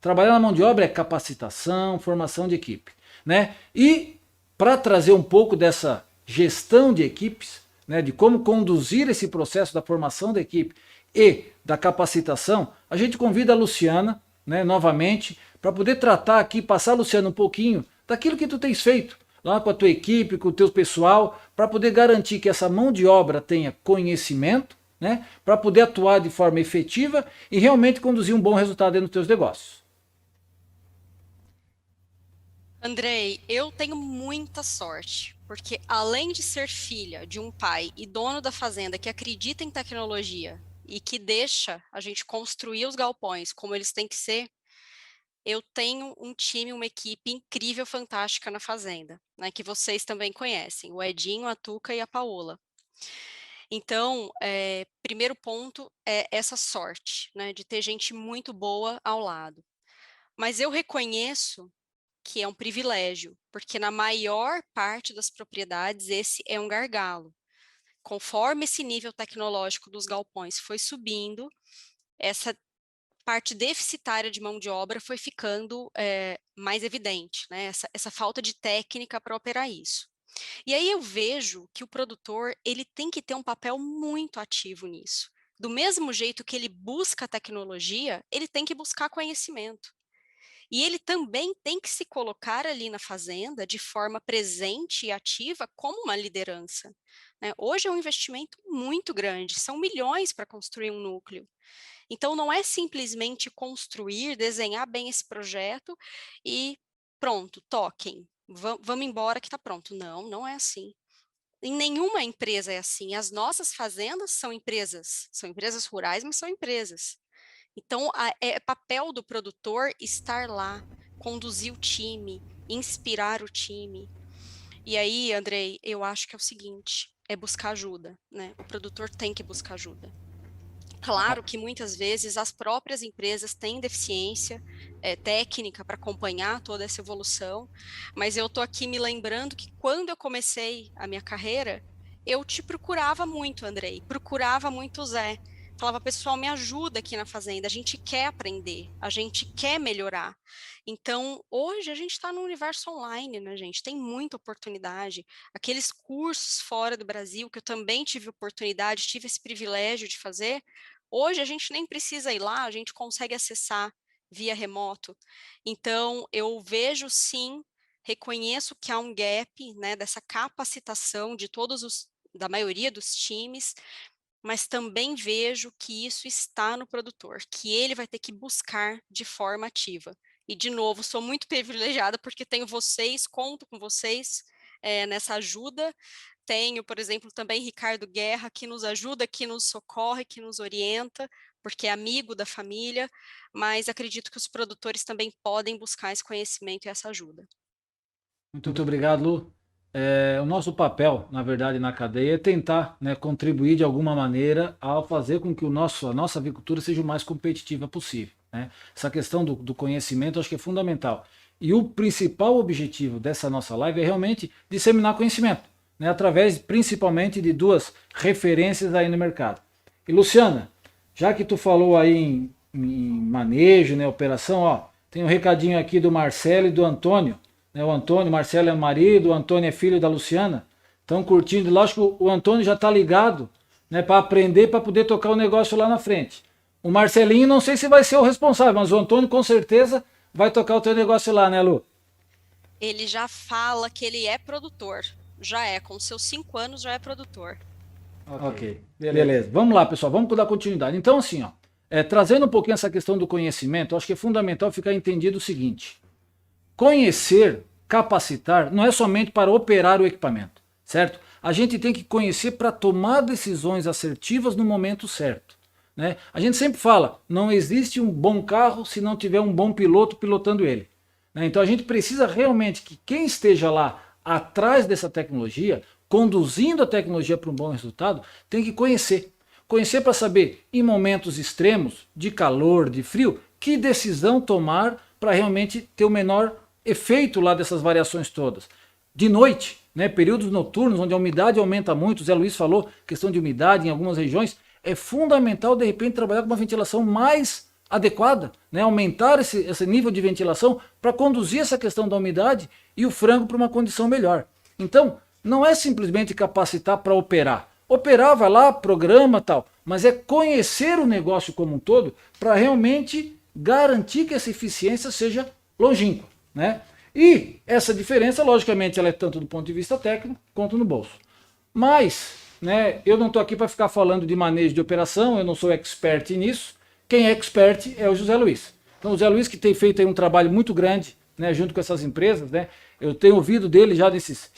Trabalhar na mão de obra é capacitação, formação de equipe, né? E para trazer um pouco dessa gestão de equipes, né, de como conduzir esse processo da formação da equipe e da capacitação, a gente convida a Luciana, né, novamente, para poder tratar aqui, passar, Luciana, um pouquinho daquilo que tu tens feito lá com a tua equipe, com o teu pessoal, para poder garantir que essa mão de obra tenha conhecimento, né, para poder atuar de forma efetiva e realmente conduzir um bom resultado dentro dos teus negócios. Andrei, eu tenho muita sorte, porque além de ser filha de um pai e dono da fazenda que acredita em tecnologia e que deixa a gente construir os galpões como eles têm que ser, eu tenho um time, uma equipe incrível, fantástica na fazenda, né, que vocês também conhecem, o Edinho, a Tuca e a Paola. Então, primeiro ponto é essa sorte, né, de ter gente muito boa ao lado. Mas eu reconheço que é um privilégio, porque na maior parte das propriedades esse é um gargalo. Conforme esse nível tecnológico dos galpões foi subindo, essa parte deficitária de mão de obra foi ficando mais evidente, né? Essa falta de técnica para operar isso. E aí eu vejo que o produtor ele tem que ter um papel muito ativo nisso. Do mesmo jeito que ele busca tecnologia, ele tem que buscar conhecimento. E ele também tem que se colocar ali na fazenda de forma presente e ativa como uma liderança, né? Hoje é um investimento muito grande, são milhões para construir um núcleo. Então, não é simplesmente construir, desenhar bem esse projeto e pronto, toquem, vamos embora que está pronto. Não, não é assim. Em nenhuma empresa é assim. As nossas fazendas são empresas rurais, mas são empresas. Então, é papel do produtor estar lá, conduzir o time, inspirar o time. E aí, Andrei, eu acho que é o seguinte, é buscar ajuda, né? O produtor tem que buscar ajuda. Claro que muitas vezes as próprias empresas têm deficiência técnica para acompanhar toda essa evolução, mas eu estou aqui me lembrando que quando eu comecei a minha carreira, eu te procurava muito, Andrei, procurava muito o Zé. Falava, pessoal, me ajuda aqui na fazenda, a gente quer aprender, a gente quer melhorar. Então, hoje a gente está no universo online, né, gente? Tem muita oportunidade. Aqueles cursos fora do Brasil, que eu também tive oportunidade, tive esse privilégio de fazer, hoje a gente nem precisa ir lá, a gente consegue acessar via remoto. Então, eu vejo sim, reconheço que há um gap, né, dessa capacitação de da maioria dos times, mas também vejo que isso está no produtor, que ele vai ter que buscar de forma ativa. E, de novo, sou muito privilegiada porque tenho vocês, conto com vocês nessa ajuda. Tenho, por exemplo, também Ricardo Guerra, que nos ajuda, que nos socorre, que nos orienta, porque é amigo da família, mas acredito que os produtores também podem buscar esse conhecimento e essa ajuda. Muito obrigado, Lu. O nosso papel, na verdade, na cadeia é tentar, né, contribuir de alguma maneira ao fazer com que a nossa avicultura seja o mais competitiva possível, né? Essa questão do conhecimento acho que é fundamental. E o principal objetivo dessa nossa live é realmente disseminar conhecimento, né, através principalmente de duas referências aí no mercado. E Luciana, já que tu falou aí em manejo, né, operação, ó, tem um recadinho aqui do Marcelo e do Antônio. O Marcelo é marido, o Antônio é filho da Luciana, estão curtindo. Lógico que o Antônio já está ligado, né, para aprender, para poder tocar o negócio lá na frente. O Marcelinho não sei se vai ser o responsável, mas o Antônio com certeza vai tocar o teu negócio lá, né, Lu? Ele já fala que ele é produtor, com seus 5 anos já é produtor. Ok, beleza. Vamos lá, pessoal, vamos dar continuidade. Então, assim, ó, trazendo um pouquinho essa questão do conhecimento, eu acho que é fundamental ficar entendido o seguinte: conhecer, capacitar, não é somente para operar o equipamento, certo? A gente tem que conhecer para tomar decisões assertivas no momento certo, né? A gente sempre fala, não existe um bom carro se não tiver um bom piloto pilotando ele, né? Então a gente precisa realmente que quem esteja lá atrás dessa tecnologia, conduzindo a tecnologia para um bom resultado, tem que conhecer. Conhecer para saber, em momentos extremos, de calor, de frio, que decisão tomar para realmente ter o menor efeito lá dessas variações todas. de noite, né, períodos noturnos, onde a umidade aumenta muito, o Zé Luiz falou, questão de umidade em algumas regiões, é fundamental, de repente, trabalhar com uma ventilação mais adequada, né, aumentar esse nível de ventilação para conduzir essa questão da umidade e o frango para uma condição melhor. Então, não é simplesmente capacitar para operar. Operar, vai lá, programa tal, mas é conhecer o negócio como um todo para realmente garantir que essa eficiência seja longínqua, né? E essa diferença, logicamente, ela é tanto do ponto de vista técnico quanto no bolso. Mas, né, eu não estou aqui para ficar falando de manejo de operação, eu não sou expert nisso. Quem é expert é o José Luiz. Então, o José Luiz, que tem feito aí um trabalho muito grande, né, junto com essas empresas, né? Eu tenho ouvido dele já nesses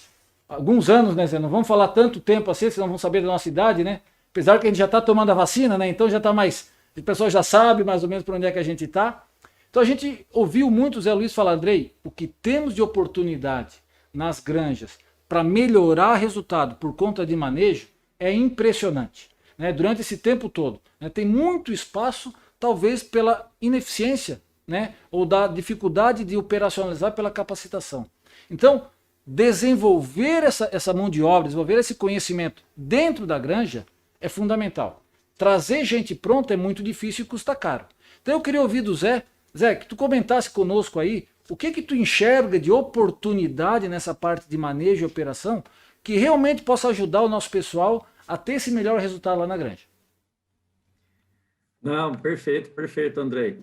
alguns anos, né, Zé? Não vamos falar tanto tempo assim, senão vão saber da nossa idade, né? Apesar que a gente já está tomando a vacina, né? Então já está mais... O pessoal já sabe mais ou menos para onde é que a gente está. Então a gente ouviu muito o Zé Luiz falar, Andrei, o que temos de oportunidade nas granjas para melhorar resultado por conta de manejo é impressionante, né? Durante esse tempo todo, né? Tem muito espaço, talvez pela ineficiência, né? Ou da dificuldade de operacionalizar pela capacitação. Então, desenvolver essa mão de obra, desenvolver esse conhecimento dentro da granja é fundamental. Trazer gente pronta é muito difícil e custa caro. Então eu queria ouvir do Zé, que tu comentasse conosco aí, o que tu enxerga de oportunidade nessa parte de manejo e operação que realmente possa ajudar o nosso pessoal a ter esse melhor resultado lá na granja. Não, perfeito, Andrei.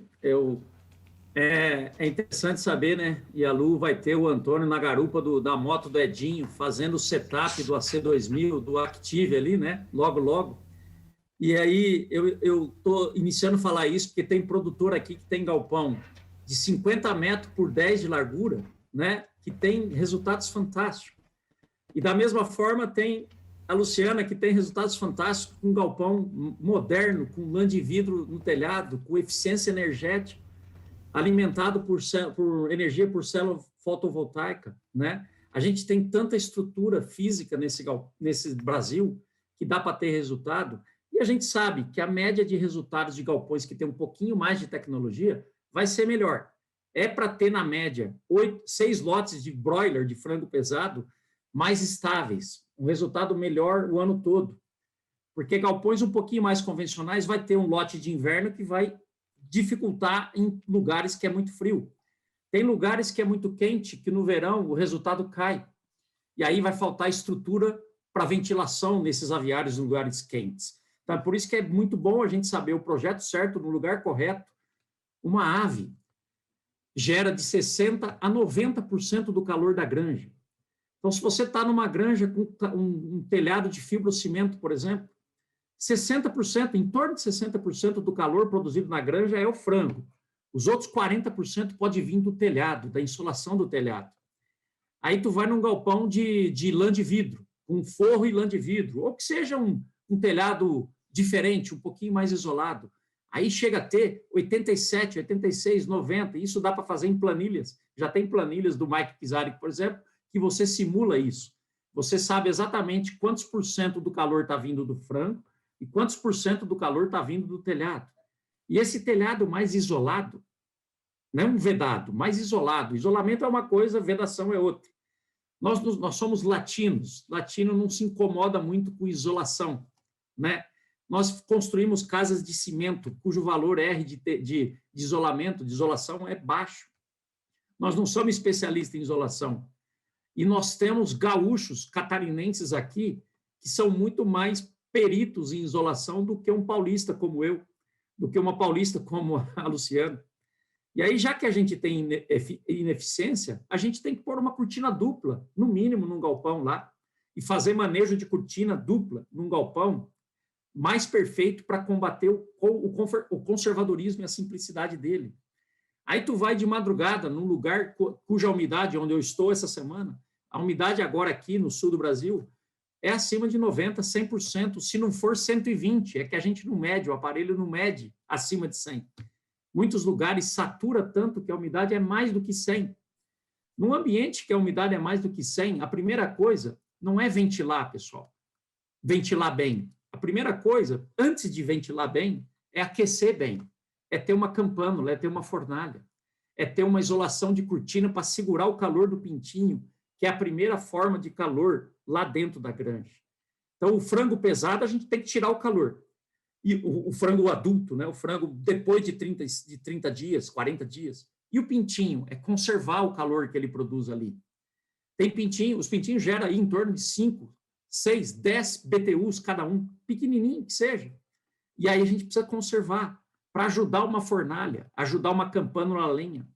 É interessante saber, né? E a Lu vai ter o Antônio na garupa da moto do Edinho, fazendo o setup do AC2000, do Active ali, né? Logo. E aí eu estou iniciando a falar isso porque tem produtor aqui que tem galpão de 50 metros por 10 de largura, né? Que tem resultados fantásticos. E da mesma forma tem a Luciana, que tem resultados fantásticos com um galpão moderno, com lã de vidro no telhado, com eficiência energética, alimentado por energia por célula fotovoltaica, né? A gente tem tanta estrutura física nesse Brasil que dá para ter resultado. E a gente sabe que a média de resultados de galpões que tem um pouquinho mais de tecnologia vai ser melhor. É para ter, na média, 6 lotes de broiler, de frango pesado, mais estáveis, um resultado melhor o ano todo. Porque galpões um pouquinho mais convencionais vai ter um lote de inverno que vai dificultar em lugares que é muito frio. Tem lugares que é muito quente, que no verão o resultado cai. E aí vai faltar estrutura para ventilação nesses aviários em lugares quentes. Então, é por isso que é muito bom a gente saber o projeto certo, no lugar correto. Uma ave gera de 60% a 90% do calor da granja. Então, se você está numa granja com um telhado de fibrocimento, por exemplo, 60%, em torno de 60% do calor produzido na granja é o frango. Os outros 40% pode vir do telhado, da insolação do telhado. Aí tu vai num galpão de lã de vidro, com forro e lã de vidro, ou que seja um telhado diferente, um pouquinho mais isolado. Aí chega a ter 87, 86, 90, isso dá para fazer em planilhas. Já tem planilhas do Mike Pizarro, por exemplo, que você simula isso. Você sabe exatamente quantos por cento do calor está vindo do frango e quantos por cento do calor está vindo do telhado. E esse telhado mais isolado, não um vedado, mais isolado. Isolamento é uma coisa, vedação é outra. Nós somos latinos. Latino não se incomoda muito com isolação, né? Nós construímos casas de cimento, cujo valor R de isolamento, de isolação, é baixo. Nós não somos especialistas em isolação. E nós temos gaúchos catarinenses aqui que são muito mais peritos em isolação do que um paulista como eu, do que uma paulista como a Luciana. E aí, já que a gente tem ineficiência, a gente tem que pôr uma cortina dupla, no mínimo, num galpão lá, e fazer manejo de cortina dupla num galpão mais perfeito para combater o conservadorismo e a simplicidade dele. Aí tu vai de madrugada num lugar cuja umidade, onde eu estou essa semana, a umidade agora aqui no sul do Brasil é acima de 90%, 100%, se não for 120%, é que a gente não mede, o aparelho não mede acima de 100%. Muitos lugares satura tanto que a umidade é mais do que 100%. Num ambiente que a umidade é mais do que 100%, a primeira coisa não é ventilar, pessoal. Ventilar bem. A primeira coisa, antes de ventilar bem, é aquecer bem. É ter uma campânula, é ter uma fornalha. É ter uma isolação de cortina para segurar o calor do pintinho que é a primeira forma de calor lá dentro da granja. Então, o frango pesado, a gente tem que tirar o calor. E o frango adulto, né? O frango depois de 30 dias, 40 dias. E o pintinho é conservar o calor que ele produz ali. Tem pintinho, os pintinhos geram aí em torno de 5, 6, 10 BTUs cada um, pequenininho que seja. E aí a gente precisa conservar para ajudar uma fornalha, ajudar uma campânula a lenha.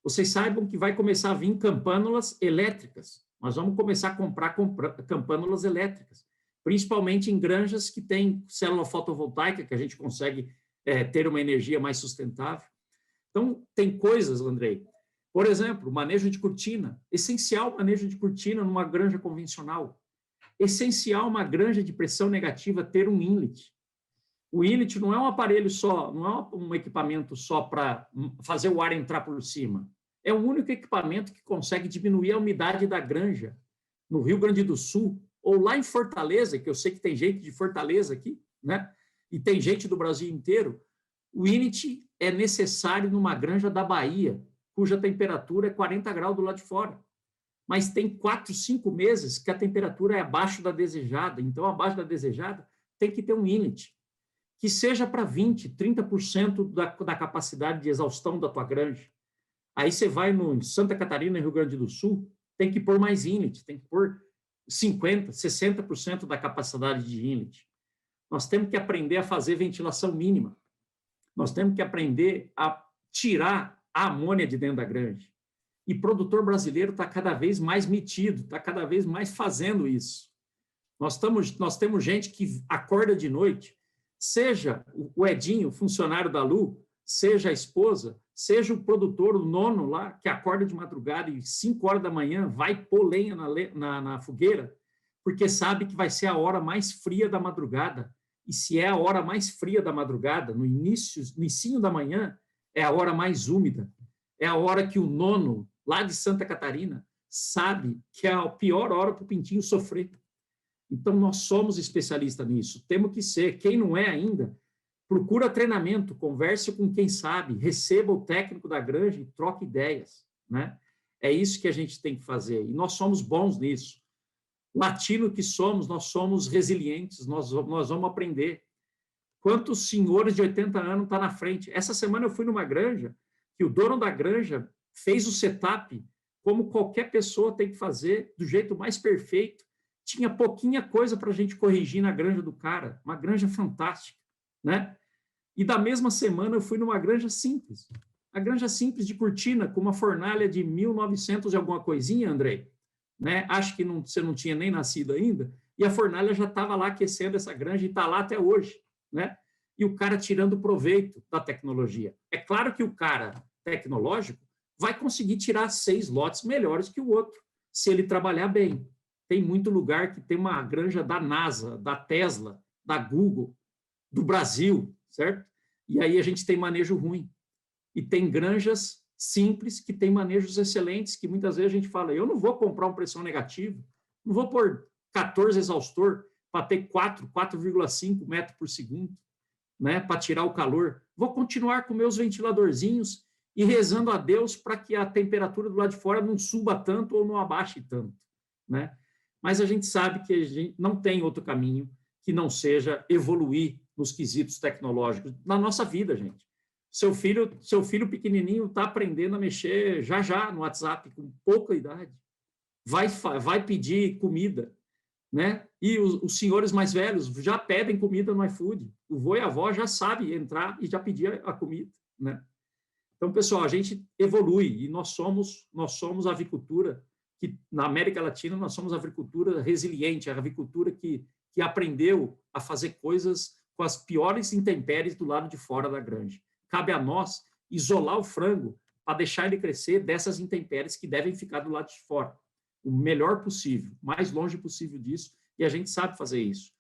Vocês saibam que vai começar a vir campânulas elétricas. Nós vamos começar a comprar campânulas elétricas, principalmente em granjas que têm célula fotovoltaica, que a gente consegue ter uma energia mais sustentável. Então, tem coisas, Andrei. Por exemplo, manejo de cortina. Essencial manejo de cortina numa granja convencional. Essencial uma granja de pressão negativa ter um inlet. O inlet não é um aparelho só, não é um equipamento só para fazer o ar entrar por cima. É o único equipamento que consegue diminuir a umidade da granja no Rio Grande do Sul, ou lá em Fortaleza, que eu sei que tem gente de Fortaleza aqui, né? E tem gente do Brasil inteiro. O inlet é necessário numa granja da Bahia, cuja temperatura é 40 graus do lado de fora. Mas tem 4, 5 meses que a temperatura é abaixo da desejada. Então, abaixo da desejada, tem que ter um inlet, que seja para 20%, 30% da capacidade de exaustão da tua granja. Aí você vai no Santa Catarina, Rio Grande do Sul, tem que pôr mais inlet, tem que pôr 50%, 60% da capacidade de inlet. Nós temos que aprender a fazer ventilação mínima. Nós temos que aprender a tirar a amônia de dentro da granja. E o produtor brasileiro está cada vez mais metido, está cada vez mais fazendo isso. Nós temos gente que acorda de noite, seja o Edinho, funcionário da Lu, seja a esposa, seja o produtor, o nono lá, que acorda de madrugada e 5 horas da manhã vai pôr lenha na fogueira, porque sabe que vai ser a hora mais fria da madrugada. E se é a hora mais fria da madrugada, no início da manhã, é a hora mais úmida. É a hora que o nono, lá de Santa Catarina, sabe que é a pior hora para o pintinho sofrer. Então, nós somos especialistas nisso. Temos que ser. Quem não é ainda, procura treinamento, converse com quem sabe, receba o técnico da granja e troque ideias, né? É isso que a gente tem que fazer. E nós somos bons nisso. Latino que somos, nós somos resilientes, nós vamos aprender. Quantos senhores de 80 anos estão na frente? Essa semana eu fui numa granja que o dono da granja fez o setup como qualquer pessoa tem que fazer, do jeito mais perfeito. Tinha pouquinha coisa para a gente corrigir na granja do cara, uma granja fantástica, né? E da mesma semana eu fui numa granja simples, a granja simples de Cortina, com uma fornalha de 1900 e alguma coisinha, Andrei, né? Acho que você não tinha nem nascido ainda, e a fornalha já estava lá aquecendo essa granja e está lá até hoje, né? E o cara tirando proveito da tecnologia. É claro que o cara tecnológico vai conseguir tirar 6 lotes melhores que o outro, se ele trabalhar bem. Tem muito lugar que tem uma granja da NASA, da Tesla, da Google, do Brasil, certo? E aí a gente tem manejo ruim. E tem granjas simples que têm manejos excelentes, que muitas vezes a gente fala, eu não vou comprar uma pressão negativa, não vou pôr 14 exaustor para ter 4,5 metros por segundo, né, para tirar o calor. Vou continuar com meus ventiladorzinhos e rezando a Deus para que a temperatura do lado de fora não suba tanto ou não abaixe tanto, né? Mas a gente sabe que a gente não tem outro caminho que não seja evoluir nos quesitos tecnológicos na nossa vida, gente. Seu filho pequenininho está aprendendo a mexer já no WhatsApp, com pouca idade. Vai pedir comida, né? E os senhores mais velhos já pedem comida no iFood. O vô e a avó já sabem entrar e já pedir a comida, né? Então, pessoal, a gente evolui e nós somos a avicultura que, na América Latina, nós somos a agricultura resiliente, a agricultura que aprendeu a fazer coisas com as piores intempéries do lado de fora da granja. Cabe a nós isolar o frango para deixar ele crescer dessas intempéries que devem ficar do lado de fora. O melhor possível, o mais longe possível disso, e a gente sabe fazer isso,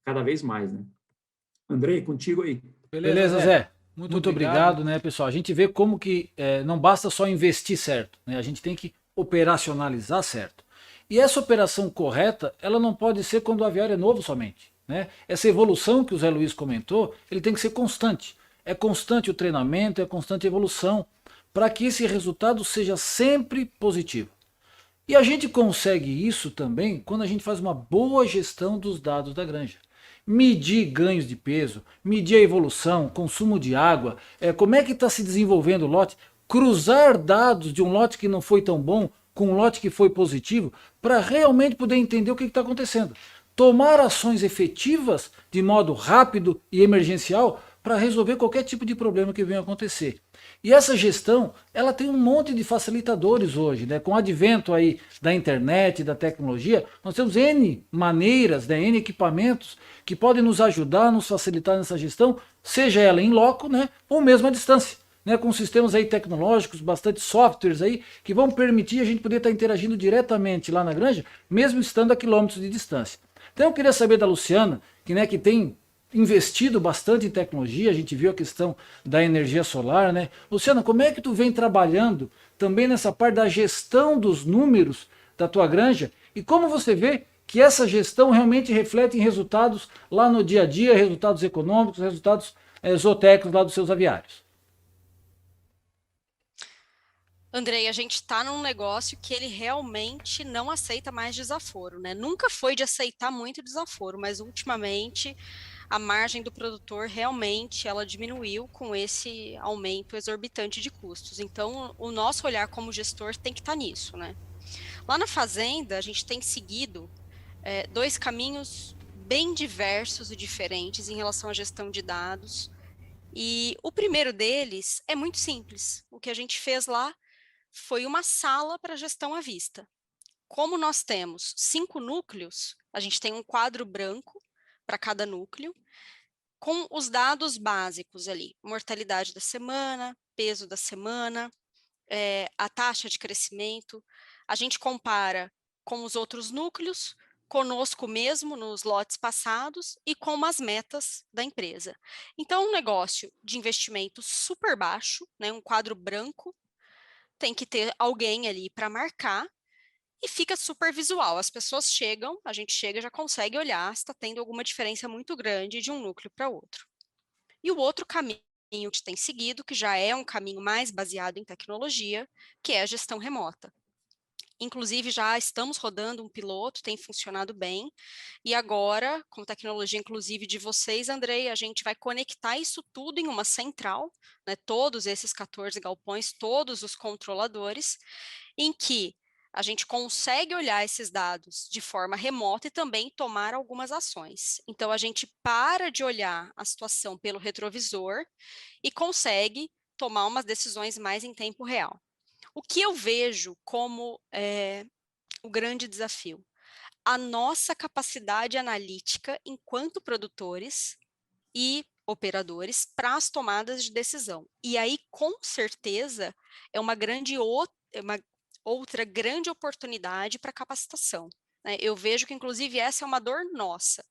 cada vez mais, né? Andrei, contigo aí. Beleza, Zé. Muito obrigado, né, pessoal? A gente vê como que não basta só investir certo, né? A gente tem que operacionalizar certo. E essa operação correta, ela não pode ser quando o aviário é novo somente, né? Essa evolução que o Zé Luiz comentou, ele tem que ser constante. É constante o treinamento, é constante a evolução, para que esse resultado seja sempre positivo. E a gente consegue isso também quando a gente faz uma boa gestão dos dados da granja. Medir ganhos de peso, medir a evolução, consumo de água, como é que está se desenvolvendo o lote, cruzar dados de um lote que não foi tão bom com um lote que foi positivo, para realmente poder entender o que está acontecendo. Tomar ações efetivas de modo rápido e emergencial para resolver qualquer tipo de problema que venha a acontecer. E essa gestão, ela tem um monte de facilitadores hoje, né? Com o advento aí da internet, da tecnologia, nós temos N maneiras, né? N equipamentos que podem nos ajudar, nos facilitar nessa gestão, seja ela em loco, né? Ou mesmo à distância, né? Com sistemas aí tecnológicos, bastante softwares aí, que vão permitir a gente poder estar interagindo diretamente lá na granja, mesmo estando a quilômetros de distância. Então eu queria saber da Luciana, que tem investido bastante em tecnologia, a gente viu a questão da energia solar, né? Luciana, como é que tu vem trabalhando também nessa parte da gestão dos números da tua granja e como você vê que essa gestão realmente reflete em resultados lá no dia a dia, resultados econômicos, resultados zootécnicos lá dos seus aviários? Andrei, a gente está num negócio que ele realmente não aceita mais desaforo, né? Nunca foi de aceitar muito desaforo, mas ultimamente a margem do produtor realmente ela diminuiu com esse aumento exorbitante de custos. Então, o nosso olhar como gestor tem que estar nisso, né? Lá na fazenda, a gente tem seguido dois caminhos bem diversos e diferentes em relação à gestão de dados. E o primeiro deles é muito simples. O que a gente fez lá foi uma sala para gestão à vista. Como nós temos 5 núcleos, a gente tem um quadro branco para cada núcleo, com os dados básicos ali, mortalidade da semana, peso da semana, a taxa de crescimento. A gente compara com os outros núcleos, conosco mesmo nos lotes passados e com as metas da empresa. Então, um negócio de investimento super baixo, né, um quadro branco, tem que ter alguém ali para marcar e fica super visual. As pessoas chegam, a gente chega e já consegue olhar se está tendo alguma diferença muito grande de um núcleo para outro. E o outro caminho que tem seguido, que já é um caminho mais baseado em tecnologia, que é a gestão remota. Inclusive, já estamos rodando um piloto, tem funcionado bem, e agora, com tecnologia inclusive de vocês, Andrei, a gente vai conectar isso tudo em uma central, né, todos esses 14 galpões, todos os controladores, em que a gente consegue olhar esses dados de forma remota e também tomar algumas ações. Então, a gente para de olhar a situação pelo retrovisor e consegue tomar umas decisões mais em tempo real. O que eu vejo como o grande desafio? A nossa capacidade analítica enquanto produtores e operadores para as tomadas de decisão. E aí, com certeza, é uma outra grande oportunidade para capacitação, né? Eu vejo que, inclusive, essa é uma dor nossa.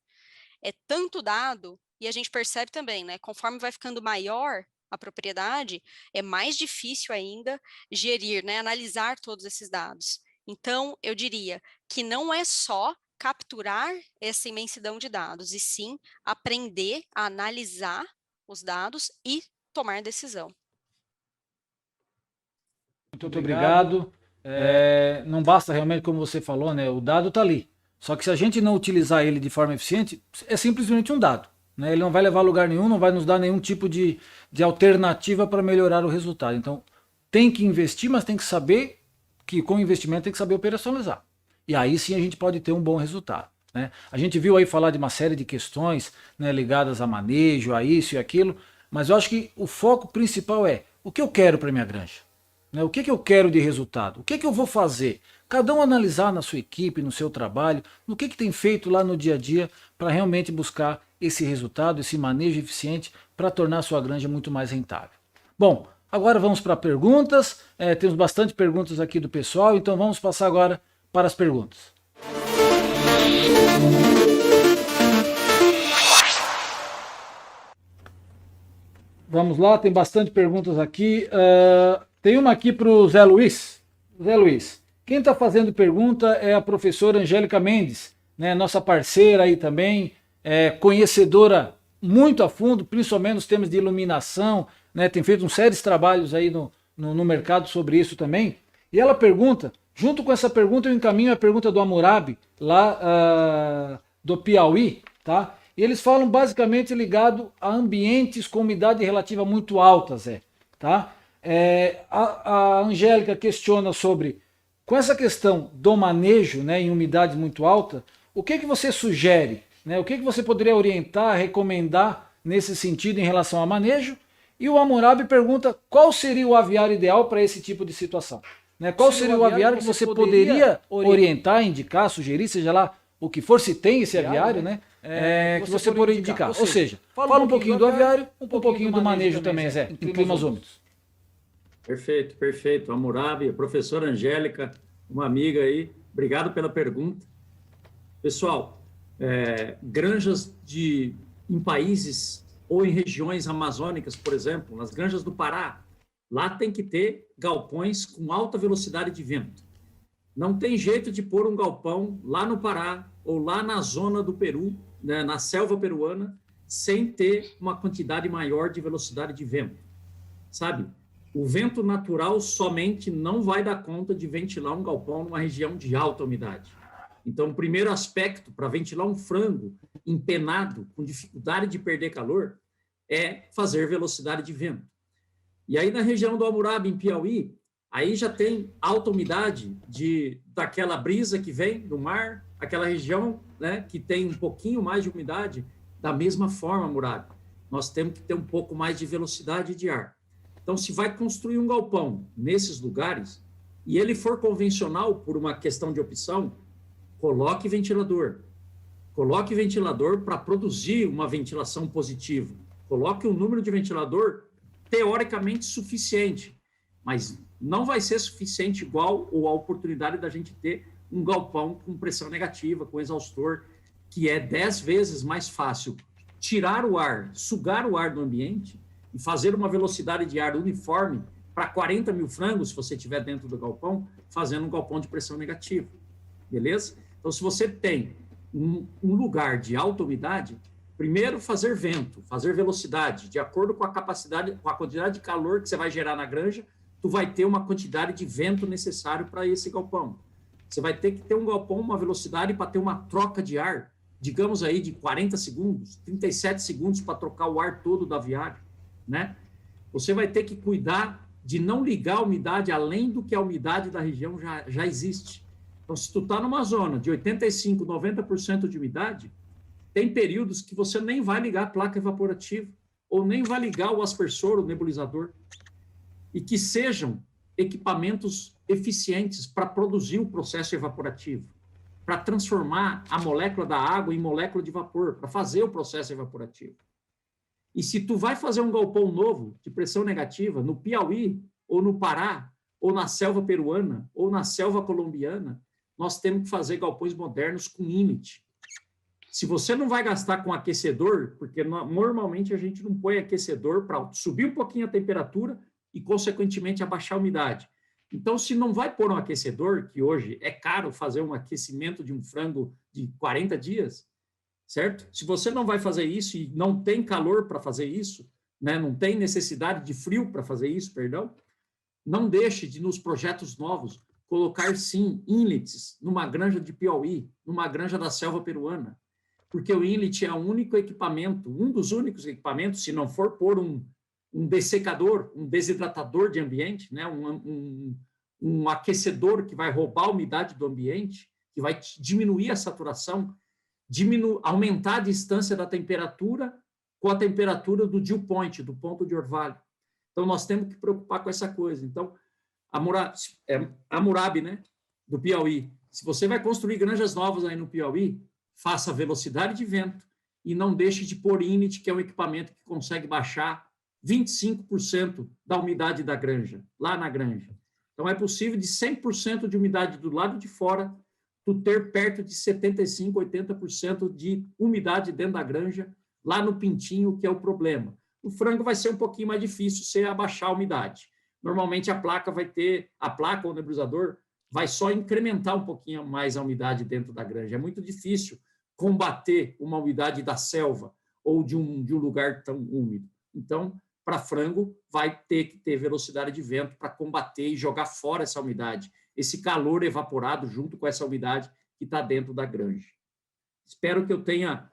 É tanto dado, e a gente percebe também, né? Conforme vai ficando maior a propriedade, é mais difícil ainda gerir, né? Analisar todos esses dados. Então, eu diria que não é só capturar essa imensidão de dados, e sim aprender a analisar os dados e tomar decisão. Muito obrigado. Não basta realmente, como você falou, né? O dado está ali. Só que se a gente não utilizar ele de forma eficiente, é simplesmente um dado, né? Ele não vai levar a lugar nenhum, não vai nos dar nenhum tipo de alternativa para melhorar o resultado. Então, tem que investir, mas tem que saber que com investimento tem que saber operacionalizar. E aí sim a gente pode ter um bom resultado, né? A gente viu aí falar de uma série de questões, né, ligadas a manejo, a isso e aquilo, mas eu acho que o foco principal é o que eu quero para minha granja, né? O que eu quero de resultado, o que eu vou fazer. Cada um analisar na sua equipe, no seu trabalho, no que tem feito lá no dia a dia para realmente buscar esse resultado, esse manejo eficiente para tornar a sua granja muito mais rentável. Bom, agora vamos para perguntas. Temos bastante perguntas aqui do pessoal, então vamos passar agora para as perguntas. Vamos lá, tem bastante perguntas aqui. Tem uma aqui para o Zé Luiz. Zé Luiz, quem está fazendo pergunta é a professora Angélica Mendes, né, nossa parceira aí também, conhecedora muito a fundo, principalmente nos temas de iluminação, né, tem feito uns sérios trabalhos aí no mercado sobre isso também. E ela pergunta Junto com essa pergunta, eu encaminho a pergunta do Hammurabi, lá do Piauí, tá? E eles falam basicamente ligado a ambientes com umidade relativa muito alta, Zé, tá? A Angélica questiona sobre, com essa questão do manejo, né, em umidade muito alta, o que você sugere, né? O que você poderia orientar, recomendar nesse sentido em relação a manejo? E o Hammurabi pergunta qual seria o aviário ideal para esse tipo de situação. Né? Qual seria o aviário que você poderia orientar, indicar, sugerir, seja lá o que for, se tem esse aviário, né? Que você poderia indicar. Ou seja, fala um pouquinho do aviário, um pouquinho do manejo também, Zé, em climas úmidos. Perfeito, perfeito. Hammurabi, a professora Angélica, uma amiga aí, obrigado pela pergunta. Pessoal, granjas em países ou em regiões amazônicas, por exemplo, nas granjas do Pará, lá tem que ter galpões com alta velocidade de vento. Não tem jeito de pôr um galpão lá no Pará ou lá na zona do Peru, né, na selva peruana, sem ter uma quantidade maior de velocidade de vento. Sabe? O vento natural somente não vai dar conta de ventilar um galpão numa região de alta umidade. Então, o primeiro aspecto para ventilar um frango empenado, com dificuldade de perder calor, é fazer velocidade de vento. E aí, na região do Hammurabi, em Piauí, aí já tem alta umidade daquela brisa que vem do mar, aquela região, né, que tem um pouquinho mais de umidade, da mesma forma, Hammurabi. Nós temos que ter um pouco mais de velocidade de ar. Então, se vai construir um galpão nesses lugares, e ele for convencional por uma questão de opção, coloque ventilador. Coloque ventilador para produzir uma ventilação positiva. Coloque um número de ventilador teoricamente suficiente, mas não vai ser suficiente igual ou a oportunidade da gente ter um galpão com pressão negativa, com exaustor, que é 10 vezes mais fácil tirar o ar, sugar o ar do ambiente e fazer uma velocidade de ar uniforme para 40 mil frangos, se você estiver dentro do galpão, fazendo um galpão de pressão negativa. Beleza? Então, se você tem um lugar de alta umidade, primeiro fazer vento, fazer velocidade, de acordo com a capacidade, com a quantidade de calor que você vai gerar na granja, tu vai ter uma quantidade de vento necessário para esse galpão. Você vai ter que ter um galpão, uma velocidade para ter uma troca de ar, digamos aí de 40 segundos, 37 segundos para trocar o ar todo do aviário, né? Você vai ter que cuidar de não ligar a umidade além do que a umidade da região já existe. Então, se tu está numa zona de 85%, 90% de umidade, tem períodos que você nem vai ligar a placa evaporativa ou nem vai ligar o aspersor, o nebulizador, e que sejam equipamentos eficientes para produzir o processo evaporativo, para transformar a molécula da água em molécula de vapor, para fazer o processo evaporativo. E se tu vai fazer um galpão novo de pressão negativa no Piauí, ou no Pará, ou na selva peruana, ou na selva colombiana, nós temos que fazer galpões modernos com inlet. Se você não vai gastar com aquecedor, porque normalmente a gente não põe aquecedor para subir um pouquinho a temperatura e, consequentemente, abaixar a umidade. Então, se não vai pôr um aquecedor, que hoje é caro fazer um aquecimento de um frango de 40 dias, certo? Se você não vai fazer isso e não tem calor para fazer isso, né, não tem necessidade de frio para fazer isso, perdão, não deixe de, nos projetos novos, colocar, sim, inlets numa granja de Piauí, numa granja da selva peruana, porque o inlet é o único equipamento, um dos únicos equipamentos, se não for pôr um dessecador, um desidratador de ambiente, né, um aquecedor que vai roubar a umidade do ambiente, que vai diminuir a saturação, aumentar a distância da temperatura com a temperatura do dew point, do ponto de orvalho. Então, nós temos que preocupar com essa coisa. Então, Hammurabi, né, do Piauí. Se você vai construir granjas novas aí no Piauí, faça velocidade de vento e não deixe de pôr inlet, que é um equipamento que consegue baixar 25% da umidade da granja, lá na granja. Então, é possível de 100% de umidade do lado de fora, tu ter perto de 75%, 80% de umidade dentro da granja, lá no pintinho, que é o problema. O frango vai ser um pouquinho mais difícil você abaixar a umidade. Normalmente, a placa ou o nebulizador vai só incrementar um pouquinho mais a umidade dentro da granja. É muito difícil combater uma umidade da selva ou de um lugar tão úmido. Então, para frango, vai ter que ter velocidade de vento para combater e jogar fora essa umidade, esse calor evaporado junto com essa umidade que está dentro da granja. Espero que eu tenha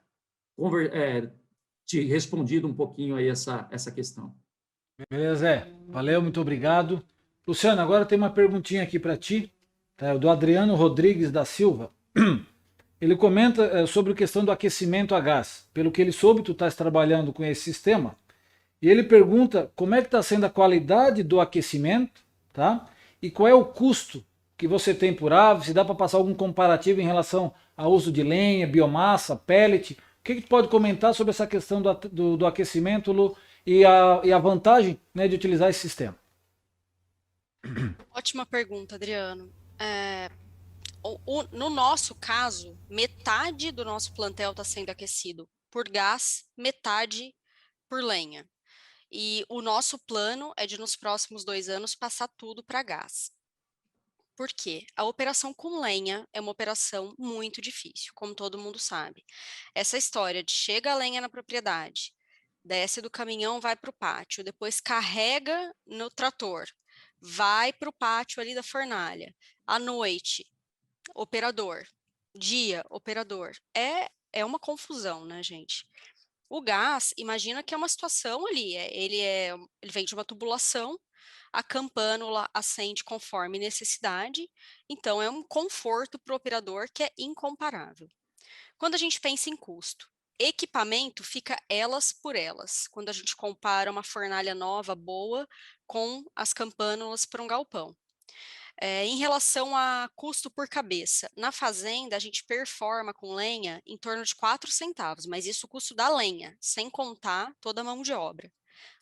te respondido um pouquinho aí essa questão. Beleza, Zé. Valeu, muito obrigado. Luciano, agora tem uma perguntinha aqui para ti, tá? Do Adriano Rodrigues da Silva. Ele comenta sobre a questão do aquecimento a gás. Pelo que ele soube, tu estás trabalhando com esse sistema. E ele pergunta como é que está sendo a qualidade do aquecimento, tá? E qual é o custo que você tem por ave, se dá para passar algum comparativo em relação ao uso de lenha, biomassa, pellet. O que tu pode comentar sobre essa questão do aquecimento, Lu, e a vantagem, né, de utilizar esse sistema? Ótima pergunta, Adriano. No nosso caso, metade do nosso plantel está sendo aquecido por gás, metade por lenha. E o nosso plano é de, nos próximos 2 anos, passar tudo para gás. Por quê? A operação com lenha é uma operação muito difícil, como todo mundo sabe. Essa história de chega a lenha na propriedade, desce do caminhão, vai para o pátio, depois carrega no trator, vai para o pátio ali da fornalha, à noite, operador, dia, operador. É uma confusão, né, gente? O gás, imagina que é uma situação ali, ele vem de uma tubulação, a campânula acende conforme necessidade, então é um conforto para o operador que é incomparável. Quando a gente pensa em custo, equipamento fica elas por elas, quando a gente compara uma fornalha nova, boa, com as campânulas para um galpão. Em relação a custo por cabeça, na fazenda a gente performa com lenha em torno de 4 centavos, mas isso é o custo da lenha, sem contar toda a mão de obra.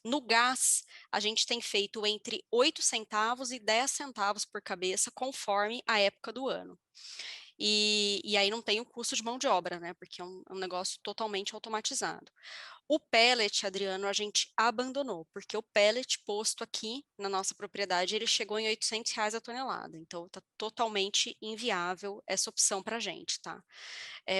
No gás, a gente tem feito entre 8 centavos e 10 centavos por cabeça, conforme a época do ano. E aí não tem o custo de mão de obra, né? Porque é um negócio totalmente automatizado. O pellet, Adriano, a gente abandonou, porque o pellet posto aqui na nossa propriedade, ele chegou em R$800 a tonelada. Então, está totalmente inviável essa opção para a gente, tá?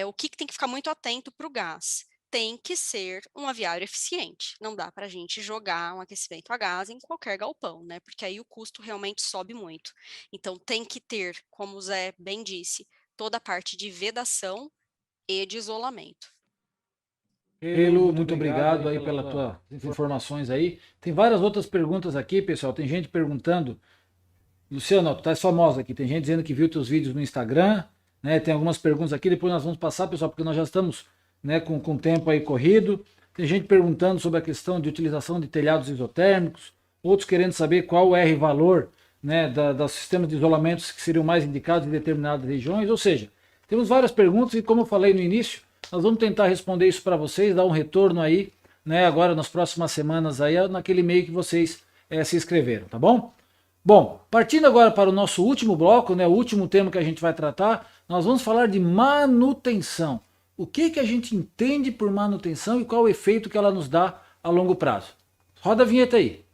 O que tem que ficar muito atento para o gás? Tem que ser um aviário eficiente. Não dá para a gente jogar um aquecimento a gás em qualquer galpão, né? Porque aí o custo realmente sobe muito. Então, tem que ter, como o Zé bem disse, toda a parte de vedação e de isolamento. Lu, muito obrigado aí pelas tuas informações aí. Tem várias outras perguntas aqui, pessoal. Tem gente perguntando. Luciano, tu estás famosa aqui. Tem gente dizendo que viu teus vídeos no Instagram, né? Tem algumas perguntas aqui, depois nós vamos passar, pessoal, porque nós já estamos, né, com o tempo aí corrido. Tem gente perguntando sobre a questão de utilização de telhados isotérmicos, outros querendo saber qual o R-valor, né, dos sistemas de isolamento que seriam mais indicados em determinadas regiões. Ou seja, temos várias perguntas e, como eu falei no início, nós vamos tentar responder isso para vocês, dar um retorno aí, né, agora nas próximas semanas aí, naquele e-mail que vocês se inscreveram, tá bom? Bom, partindo agora para o nosso último bloco, né, o último tema que a gente vai tratar, nós vamos falar de manutenção. O que a gente entende por manutenção e qual o efeito que ela nos dá a longo prazo. Roda a vinheta aí.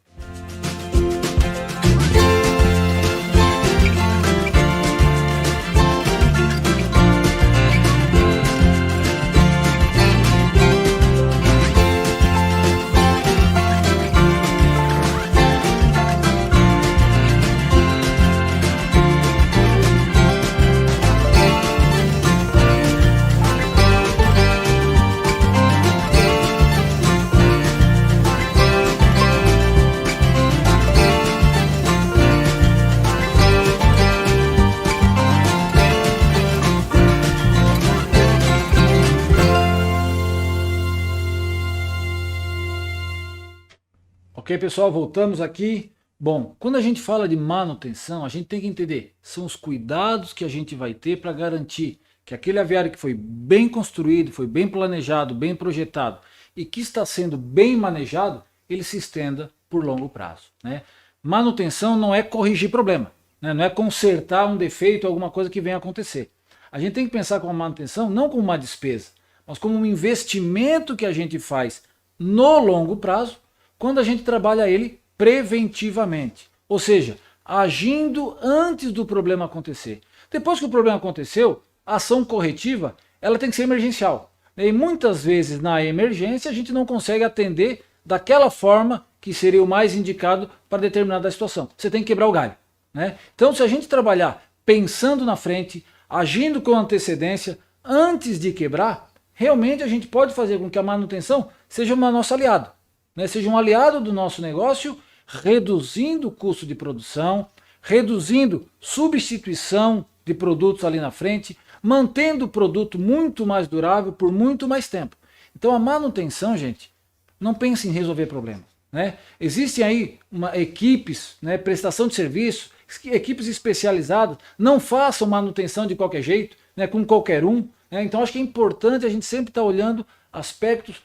Ok, pessoal, voltamos aqui. Bom, quando a gente fala de manutenção, a gente tem que entender, são os cuidados que a gente vai ter para garantir que aquele aviário que foi bem construído, foi bem planejado, bem projetado e que está sendo bem manejado, ele se estenda por longo prazo, né? Manutenção não é corrigir problema, né? Não é consertar um defeito, alguma coisa que venha a acontecer. A gente tem que pensar com a manutenção não como uma despesa, mas como um investimento que a gente faz no longo prazo, quando a gente trabalha ele preventivamente, ou seja, agindo antes do problema acontecer. Depois que o problema aconteceu, a ação corretiva ela tem que ser emergencial. E muitas vezes na emergência a gente não consegue atender daquela forma que seria o mais indicado para determinada situação. Você tem que quebrar o galho. né? Então, se a gente trabalhar pensando na frente, agindo com antecedência, antes de quebrar, realmente a gente pode fazer com que a manutenção seja uma nossa aliado, né? Seja um aliado do nosso negócio, reduzindo o custo de produção, reduzindo substituição de produtos ali na frente, mantendo o produto muito mais durável por muito mais tempo. Então a manutenção, gente, não pense em resolver problemas, né? Existem aí equipes, né, prestação de serviço, equipes especializadas, não façam manutenção de qualquer jeito, né, com qualquer um, né? Então acho que é importante a gente sempre estar olhando aspectos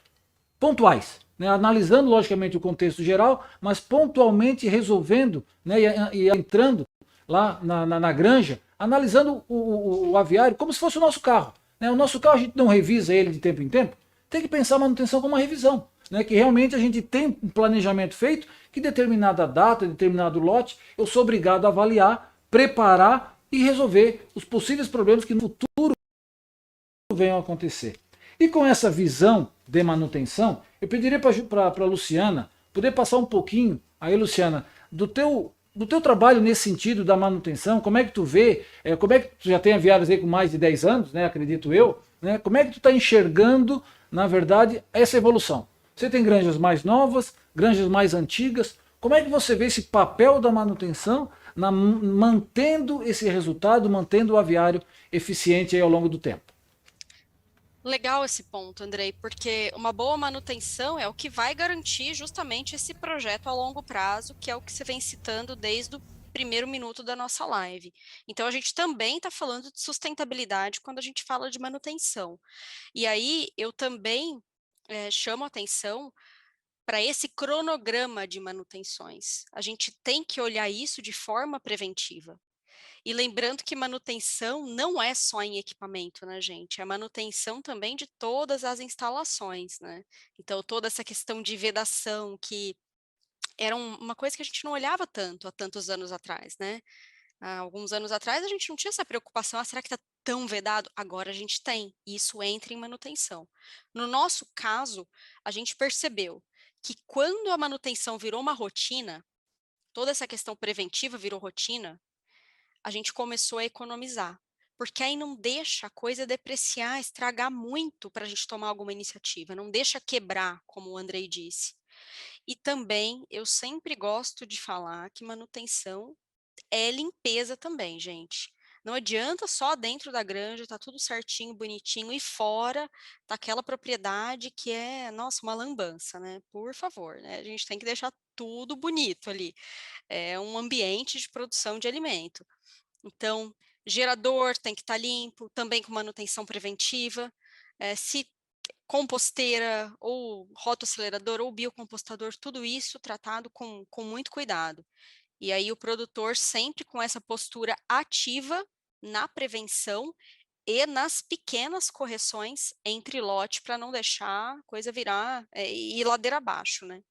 pontuais, né, analisando logicamente o contexto geral, mas pontualmente resolvendo, né, e entrando lá na granja, analisando o aviário como se fosse o nosso carro, né? O nosso carro a gente não revisa ele de tempo em tempo, tem que pensar a manutenção como uma revisão, né? Que realmente a gente tem um planejamento feito, que determinada data, determinado lote, eu sou obrigado a avaliar, preparar e resolver os possíveis problemas que no futuro venham a acontecer. E com essa visão de manutenção, eu pediria para a Luciana poder passar um pouquinho, aí Luciana, do teu trabalho nesse sentido da manutenção, como é que tu vê, como é que tu já tem aviários aí com mais de 10 anos, né, acredito eu, né, como é que tu está enxergando, na verdade, essa evolução? Você tem granjas mais novas, granjas mais antigas, como é que você vê esse papel da manutenção mantendo esse resultado, mantendo o aviário eficiente aí ao longo do tempo? Legal esse ponto, Andrei, porque uma boa manutenção é o que vai garantir justamente esse projeto a longo prazo, que é o que você vem citando desde o primeiro minuto da nossa live. Então, a gente também está falando de sustentabilidade quando a gente fala de manutenção. E aí, eu também chamo a atenção para esse cronograma de manutenções. A gente tem que olhar isso de forma preventiva. E lembrando que manutenção não é só em equipamento, né, gente? É manutenção também de todas as instalações, né? Então, toda essa questão de vedação, que era uma coisa que a gente não olhava tanto há tantos anos atrás, né? Há alguns anos atrás a gente não tinha essa preocupação, será que está tão vedado? Agora a gente tem, e isso entra em manutenção. No nosso caso, a gente percebeu que quando a manutenção virou uma rotina, toda essa questão preventiva virou rotina, a gente começou a economizar, porque aí não deixa a coisa depreciar, estragar muito para a gente tomar alguma iniciativa, não deixa quebrar, como o Andrei disse. E também, eu sempre gosto de falar que manutenção é limpeza também, gente. Não adianta só dentro da granja, tá tudo certinho, bonitinho, e fora tá aquela propriedade que é, nossa, uma lambança, né? Por favor, né? A gente tem que deixar tudo bonito ali. É um ambiente de produção de alimento. Então, gerador tem que estar limpo, também com manutenção preventiva. Se composteira, ou rotoacelerador, ou biocompostador, tudo isso tratado com muito cuidado. E aí o produtor sempre com essa postura ativa na prevenção e nas pequenas correções entre lote para não deixar a coisa virar e ir ladeira abaixo, né?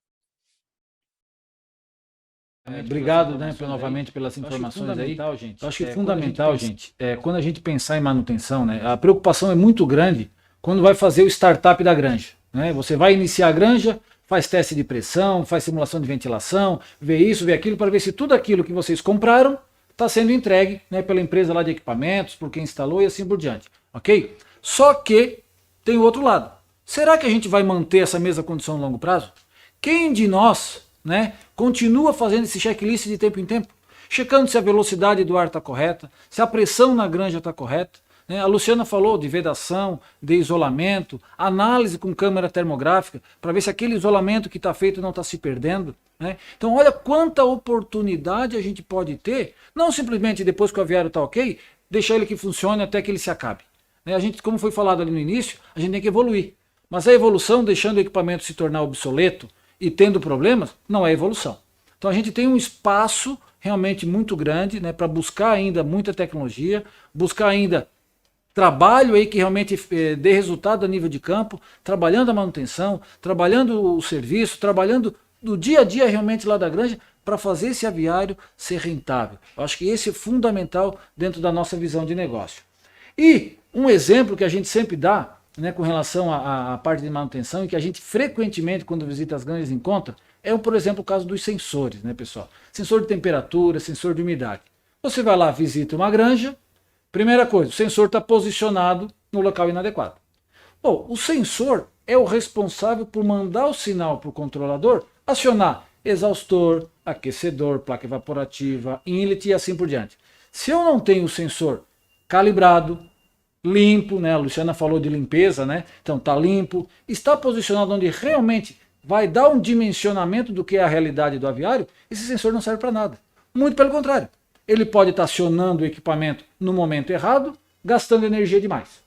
Obrigado, né, novamente pelas informações aí. Gente. Eu acho que é fundamental, gente, quando a gente pensar em manutenção, né, a preocupação é muito grande quando vai fazer o startup da granja, né? Você vai iniciar a granja, faz teste de pressão, faz simulação de ventilação, vê isso, vê aquilo, para ver se tudo aquilo que vocês compraram está sendo entregue, né, pela empresa lá de equipamentos, por quem instalou e assim por diante, ok? Só que tem o outro lado. Será que a gente vai manter essa mesma condição no longo prazo? Quem de nós, né, continua fazendo esse checklist de tempo em tempo, checando se a velocidade do ar está correta, se a pressão na granja está correta, né? A Luciana falou de vedação, de isolamento, análise com câmera termográfica, para ver se aquele isolamento que está feito não está se perdendo, né? Então olha quanta oportunidade a gente pode ter, não simplesmente depois que o aviário está ok, deixar ele que funcione até que ele se acabe, né? A gente, como foi falado ali no início, a gente tem que evoluir, mas a evolução deixando o equipamento se tornar obsoleto e tendo problemas, não é evolução. Então a gente tem um espaço realmente muito grande, né, para buscar ainda muita tecnologia, buscar ainda trabalho aí que realmente dê resultado a nível de campo, trabalhando a manutenção, trabalhando o serviço, trabalhando no dia a dia realmente lá da granja, para fazer esse aviário ser rentável. Eu acho que esse é fundamental dentro da nossa visão de negócio. E um exemplo que a gente sempre dá, né, com relação à parte de manutenção, e que a gente frequentemente, quando visita as granjas, encontra, é, por exemplo, o caso dos sensores, né, pessoal? Sensor de temperatura, sensor de umidade. Você vai lá, visita uma granja, primeira coisa, o sensor está posicionado no local inadequado. Bom, o sensor é o responsável por mandar o sinal para o controlador acionar exaustor, aquecedor, placa evaporativa, inlet e assim por diante. Se eu não tenho o sensor calibrado, limpo, né? A Luciana falou de limpeza, né? Então está limpo, está posicionado onde realmente vai dar um dimensionamento do que é a realidade do aviário, esse sensor não serve para nada. Muito pelo contrário. Ele pode estar acionando o equipamento no momento errado, gastando energia demais.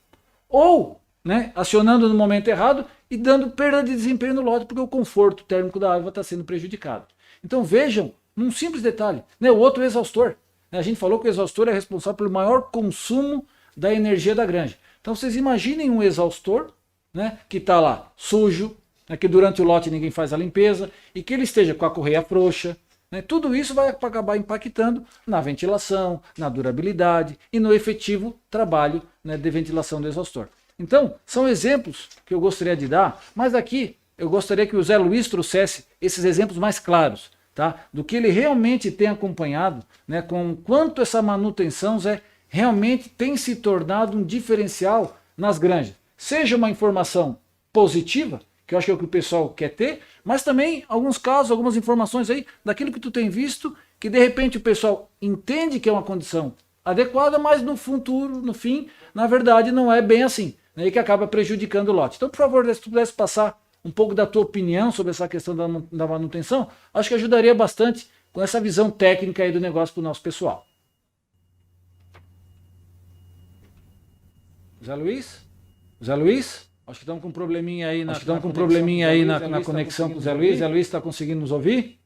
Ou, né, acionando no momento errado e dando perda de desempenho no lote, porque o conforto térmico da água está sendo prejudicado. Então vejam, num simples detalhe, né, o outro exaustor. A gente falou que o exaustor é responsável pelo maior consumo da energia da granja. Então vocês imaginem um exaustor, né, que está lá sujo, né, que durante o lote ninguém faz a limpeza e que ele esteja com a correia frouxa. Né, tudo isso vai acabar impactando na ventilação, na durabilidade e no efetivo trabalho, né, de ventilação do exaustor. Então, são exemplos que eu gostaria de dar, mas aqui eu gostaria que o Zé Luiz trouxesse esses exemplos mais claros, tá? Do que ele realmente tem acompanhado, né, com quanto essa manutenção, Zé, realmente tem se tornado um diferencial nas granjas. Seja uma informação positiva, que eu acho que é o que o pessoal quer ter, mas também alguns casos, algumas informações aí daquilo que tu tem visto, que de repente o pessoal entende que é uma condição adequada, mas no futuro, no fim, na verdade não é bem assim, né, e que acaba prejudicando o lote. Então, por favor, se tu pudesse passar um pouco da tua opinião sobre essa questão da manutenção, acho que ajudaria bastante com essa visão técnica aí do negócio para o nosso pessoal. Zé Luiz? Zé Luiz? Acho que estamos com um probleminha aí na conexão com o Zé Luiz. Zé Luiz está conseguindo nos ouvir?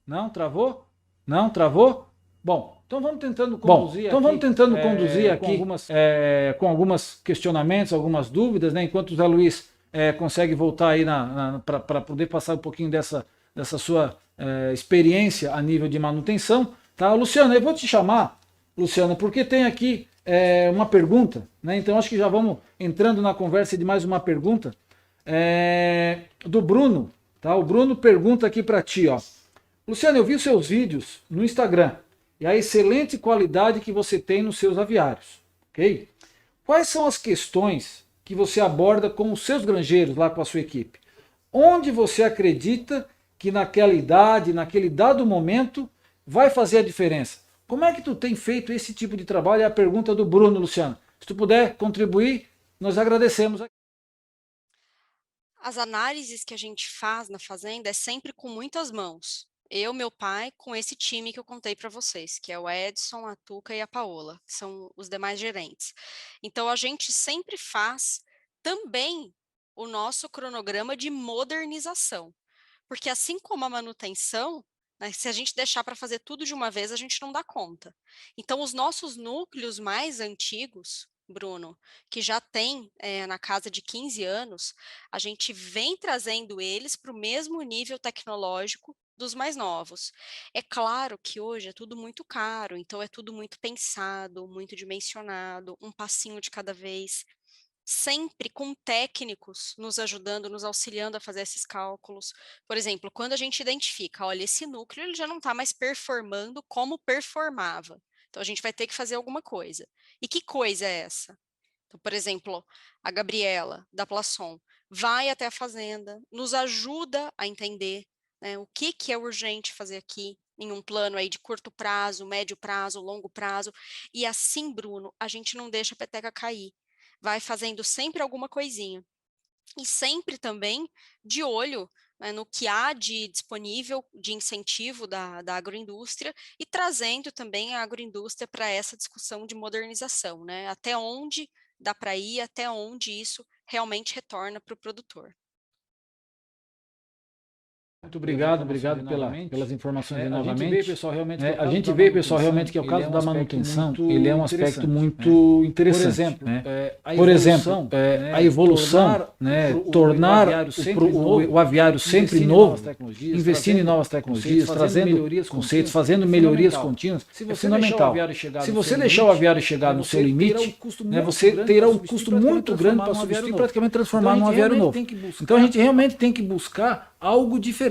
Não? Travou? Não? Travou? Bom, então vamos tentando conduzir aqui com alguns questionamentos, algumas dúvidas, né? Enquanto o Zé Luiz consegue voltar aí para poder passar um pouquinho dessa sua experiência a nível de manutenção. Tá? Luciana, eu vou te chamar, Luciana, porque tem aqui uma pergunta, né? Então acho que já vamos entrando na conversa de mais uma pergunta do Bruno. Tá? O Bruno pergunta aqui para ti, ó. Luciana, eu vi os seus vídeos no Instagram e a excelente qualidade que você tem nos seus aviários. Ok? Quais são as questões que você aborda com os seus granjeiros lá com a sua equipe? Onde você acredita que naquela idade, naquele dado momento, vai fazer a diferença? Como é que tu tem feito esse tipo de trabalho? É a pergunta do Bruno, Luciano. Se tu puder contribuir, nós agradecemos. As análises que a gente faz na fazenda é sempre com muitas mãos. Eu, meu pai, com esse time que eu contei para vocês, que é o Edson, a Tuca e a Paola, que são os demais gerentes. Então, a gente sempre faz também o nosso cronograma de modernização, porque assim como a manutenção, né, se a gente deixar para fazer tudo de uma vez, a gente não dá conta. Então, os nossos núcleos mais antigos, Bruno, que já tem na casa de 15 anos, a gente vem trazendo eles para o mesmo nível tecnológico dos mais novos. É claro que hoje é tudo muito caro, então é tudo muito pensado, muito dimensionado, um passinho de cada vez, sempre com técnicos nos ajudando, nos auxiliando a fazer esses cálculos. Por exemplo, quando a gente identifica, olha, esse núcleo ele já não está mais performando como performava, então a gente vai ter que fazer alguma coisa. E que coisa é essa? Então, por exemplo, a Gabriela, da Plasson, vai até a fazenda, nos ajuda a entender, né, o que é urgente fazer aqui, em um plano aí de curto prazo, médio prazo, longo prazo, e assim, Bruno, a gente não deixa a peteca cair, vai fazendo sempre alguma coisinha, e sempre também de olho, né, no que há de disponível de incentivo da agroindústria e trazendo também a agroindústria para essa discussão de modernização, né, até onde dá para ir, até onde isso realmente retorna para o produtor. Muito obrigado pelas informações novamente. A gente vê, pessoal, realmente que é o caso da manutenção, ele é um aspecto muito interessante. Por exemplo, a evolução, tornar o aviário sempre novo, investindo em novas tecnologias, trazendo conceitos, fazendo melhorias contínuas, é fundamental. Se você deixar o aviário chegar no seu limite, você terá um custo muito grande para substituir e praticamente transformar num aviário novo. Então a gente realmente tem que buscar algo diferente.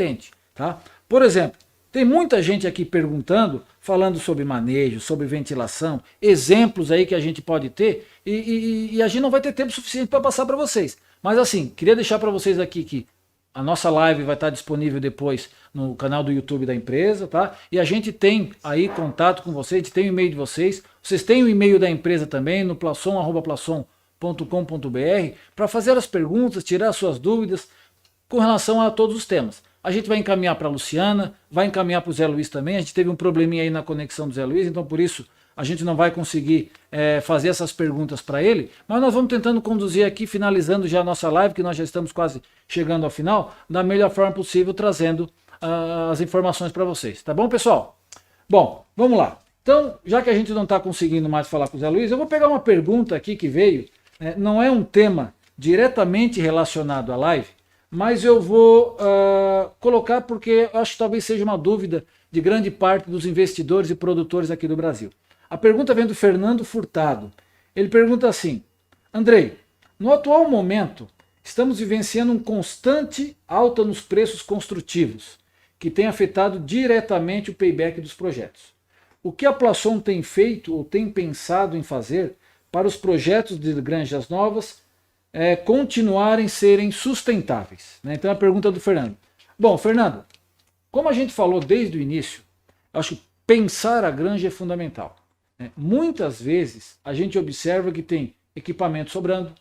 tá? Por exemplo, tem muita gente aqui perguntando, falando sobre manejo, sobre ventilação, exemplos aí que a gente pode ter, e a gente não vai ter tempo suficiente para passar para vocês. Mas assim, queria deixar para vocês aqui que a nossa live vai estar disponível depois no canal do YouTube da empresa, tá? E a gente tem aí contato com vocês, a gente tem o e-mail de vocês, vocês têm o e-mail da empresa também, no plason@plason.com.br, para fazer as perguntas, tirar as suas dúvidas com relação a todos os temas. A gente vai encaminhar para a Luciana, vai encaminhar para o Zé Luiz também. A gente teve um probleminha aí na conexão do Zé Luiz, então por isso a gente não vai conseguir fazer essas perguntas para ele, mas nós vamos tentando conduzir aqui, finalizando já a nossa live, que nós já estamos quase chegando ao final, da melhor forma possível, trazendo as informações para vocês. Tá bom, pessoal? Bom, vamos lá. Então, já que a gente não está conseguindo mais falar com o Zé Luiz, eu vou pegar uma pergunta aqui que veio, não é um tema diretamente relacionado à live, mas eu vou colocar porque eu acho que talvez seja uma dúvida de grande parte dos investidores e produtores aqui do Brasil. A pergunta vem do Fernando Furtado. Ele pergunta assim: Andrei, no atual momento, estamos vivenciando um constante alta nos preços construtivos, que tem afetado diretamente o payback dos projetos. O que a Plason tem feito ou tem pensado em fazer para os projetos de granjas novas continuarem serem sustentáveis? Então é a pergunta do Fernando. Bom, Fernando, como a gente falou desde o início, acho que pensar a granja é fundamental. Muitas vezes a gente observa que tem equipamento sobrando,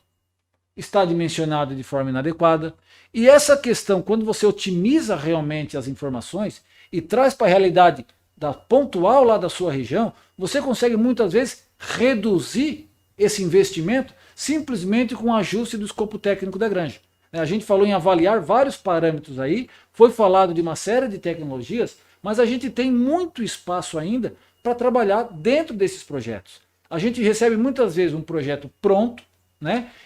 está dimensionado de forma inadequada, e essa questão, quando você otimiza realmente as informações e traz para a realidade da pontual lá da sua região, você consegue muitas vezes reduzir esse investimento simplesmente com o ajuste do escopo técnico da granja. A gente falou em avaliar vários parâmetros aí, foi falado de uma série de tecnologias, mas a gente tem muito espaço ainda para trabalhar dentro desses projetos. A gente recebe muitas vezes um projeto pronto,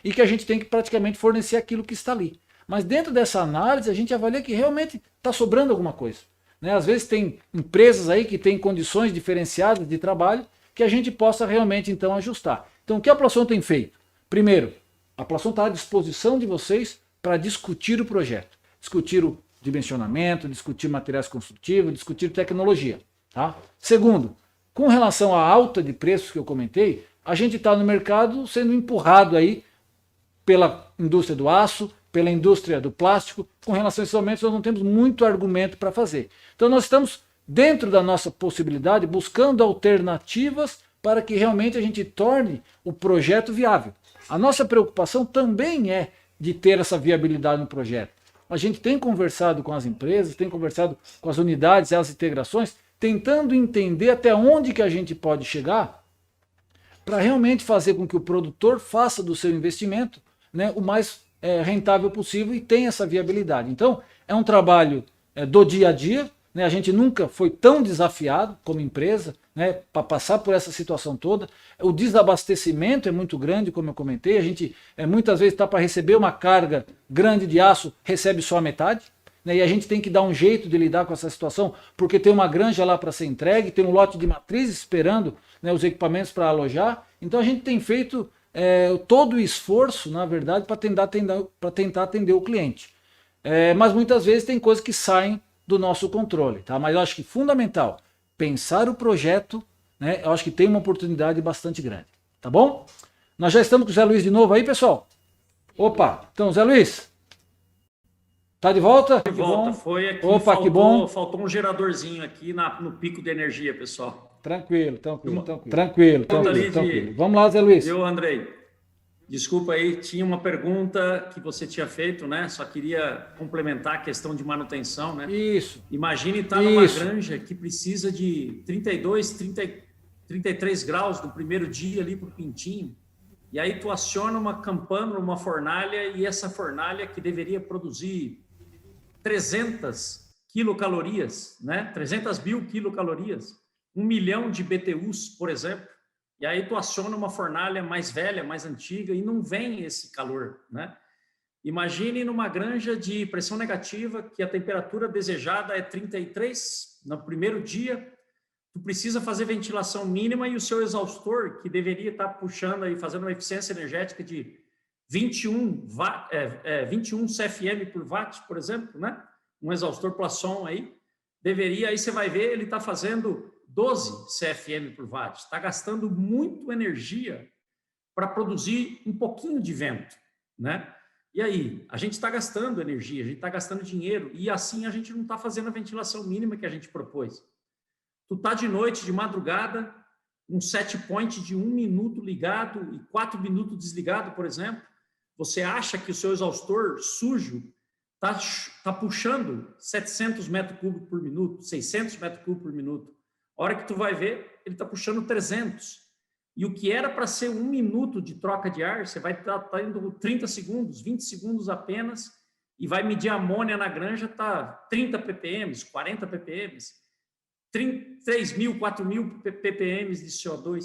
e que a gente tem que praticamente fornecer aquilo que está ali. Mas dentro dessa análise a gente avalia que realmente está sobrando alguma coisa. Às vezes tem empresas aí que têm condições diferenciadas de trabalho que a gente possa realmente então ajustar. Então o que a Plason tem feito? Primeiro, a Plason está à disposição de vocês para discutir o projeto, discutir o dimensionamento, discutir materiais construtivos, discutir tecnologia. Tá? Segundo, com relação à alta de preços que eu comentei, a gente está no mercado sendo empurrado aí pela indústria do aço, pela indústria do plástico. Com relação a esses aumentos, nós não temos muito argumento para fazer. Então nós estamos, dentro da nossa possibilidade, buscando alternativas para que realmente a gente torne o projeto viável. A nossa preocupação também é de ter essa viabilidade no projeto. A gente tem conversado com as empresas, tem conversado com as unidades, as integrações, tentando entender até onde que a gente pode chegar para realmente fazer com que o produtor faça do seu investimento o mais rentável possível e tenha essa viabilidade. Então, é um trabalho do dia a dia, a gente nunca foi tão desafiado como empresa para passar por essa situação toda. O desabastecimento é muito grande, como eu comentei, a gente muitas vezes está para receber uma carga grande de aço, recebe só a metade. E a gente tem que dar um jeito de lidar com essa situação, porque tem uma granja lá para ser entregue, tem um lote de matrizes esperando os equipamentos para alojar. Então a gente tem feito todo o esforço, na verdade, para tentar atender o cliente. Mas muitas vezes tem coisas que saem do nosso controle. Tá? Mas eu acho que fundamental, pensar o projeto, eu acho que tem uma oportunidade bastante grande. Tá bom? Nós já estamos com o Zé Luiz de novo aí, pessoal? Opa, então Zé Luiz, tá de volta? De volta, foi aqui. Opa, que bom. Faltou um geradorzinho aqui no pico de energia, pessoal. Tranquilo. Vamos lá, Zé Luiz. Eu, Andrei, desculpa aí, tinha uma pergunta que você tinha feito, Só queria complementar a questão de manutenção, Isso. Imagine estar numa granja que precisa de 33 graus no primeiro dia ali para o pintinho. E aí tu aciona uma campana, uma fornalha, e essa fornalha que deveria produzir 300 quilocalorias, 300 mil quilocalorias, 1 milhão de BTUs, por exemplo, e aí tu aciona uma fornalha mais velha, mais antiga, e não vem esse calor, Imagine numa granja de pressão negativa, que a temperatura desejada é 33 no primeiro dia, tu precisa fazer ventilação mínima e o seu exaustor, que deveria estar puxando e fazendo uma eficiência energética de 21 CFM por watt, por exemplo, um exaustor Plasson aí, deveria, aí você vai ver, ele está fazendo 12 CFM por watt. Está gastando muito energia para produzir um pouquinho de vento, né? E aí, a gente está gastando energia, a gente está gastando dinheiro, e assim a gente não está fazendo a ventilação mínima que a gente propôs. Tu tá de noite, de madrugada, um set point de 1 minuto ligado e 4 minutos desligado, por exemplo, você acha que o seu exaustor sujo tá puxando 700 metros cúbicos por minuto, 600 metros cúbicos por minuto. A hora que tu vai ver, ele está puxando 300. E o que era para ser 1 minuto de troca de ar, você vai estar indo 30 segundos, 20 segundos apenas, e vai medir a amônia na granja, tá 30 ppm, 40 ppm, 3.000, 4.000 ppm de CO2.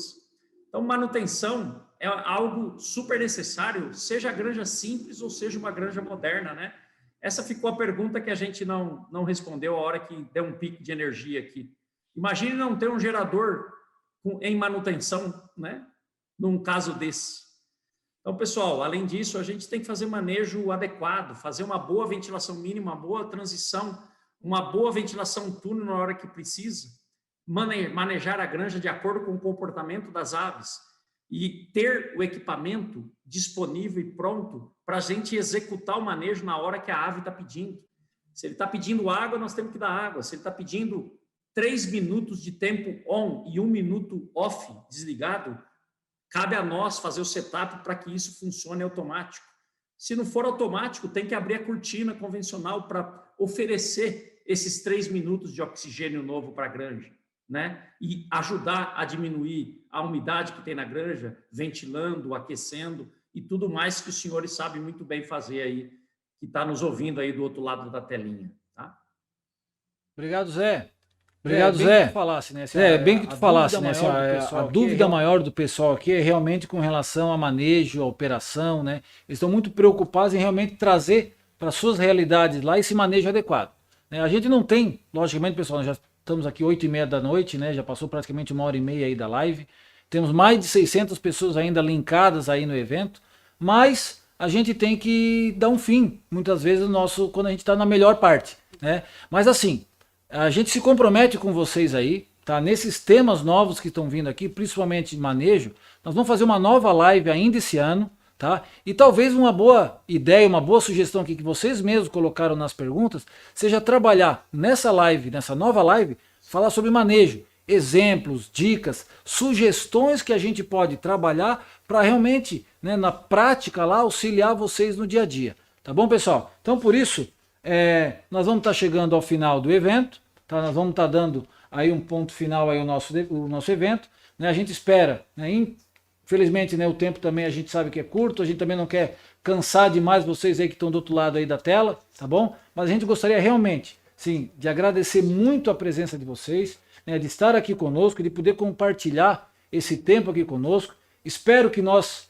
Então, manutenção é algo super necessário, seja a granja simples ou seja uma granja moderna, né? Essa ficou a pergunta que a gente não respondeu a hora que deu um pico de energia aqui. Imagine não ter um gerador em manutenção, né? Num caso desse. Então, pessoal, além disso, a gente tem que fazer manejo adequado, fazer uma boa ventilação mínima, uma boa transição, uma boa ventilação túnel na hora que precisa, manejar a granja de acordo com o comportamento das aves e ter o equipamento disponível e pronto para a gente executar o manejo na hora que a ave está pedindo. Se ele está pedindo água, nós temos que dar água. Se ele está pedindo 3 minutos de tempo on e 1 minuto off, desligado, cabe a nós fazer o setup para que isso funcione automático. Se não for automático, tem que abrir a cortina convencional para oferecer esses 3 minutos de oxigênio novo para a granja, né? E ajudar a diminuir a umidade que tem na granja, ventilando, aquecendo e tudo mais que os senhores sabem muito bem fazer aí, que está nos ouvindo aí do outro lado da telinha, tá? Obrigado, Zé. Obrigado, Zé. Bem que tu falasse, né? Bem que tu falasse, né? A dúvida maior do pessoal aqui é realmente com relação a manejo, a operação, né? Eles estão muito preocupados em realmente trazer para suas realidades lá esse manejo adequado, né? A gente não tem, logicamente, pessoal, nós já estamos aqui 8h30 da noite, né? Já passou praticamente 1h30 aí da live. Temos mais de 600 pessoas ainda linkadas aí no evento, mas a gente tem que dar um fim, muitas vezes, quando a gente está na melhor parte, né? Mas assim, a gente se compromete com vocês aí, tá? Nesses temas novos que estão vindo aqui, principalmente manejo, nós vamos fazer uma nova live ainda esse ano, tá? E talvez uma boa ideia, uma boa sugestão aqui que vocês mesmos colocaram nas perguntas, seja trabalhar nessa live, nessa nova live, falar sobre manejo, exemplos, dicas, sugestões que a gente pode trabalhar para realmente, né, na prática lá, auxiliar vocês no dia a dia. Tá bom, pessoal? Então, por isso, nós vamos estar chegando ao final do evento, tá? Nós vamos estar dando aí um ponto final aí ao nosso evento, né? A gente espera, né? Infelizmente, né, o tempo também a gente sabe que é curto, a gente também não quer cansar demais vocês aí que estão do outro lado aí da tela, tá bom? Mas a gente gostaria realmente, sim, de agradecer muito a presença de vocês, né, de estar aqui conosco, de poder compartilhar esse tempo aqui conosco. Espero que nós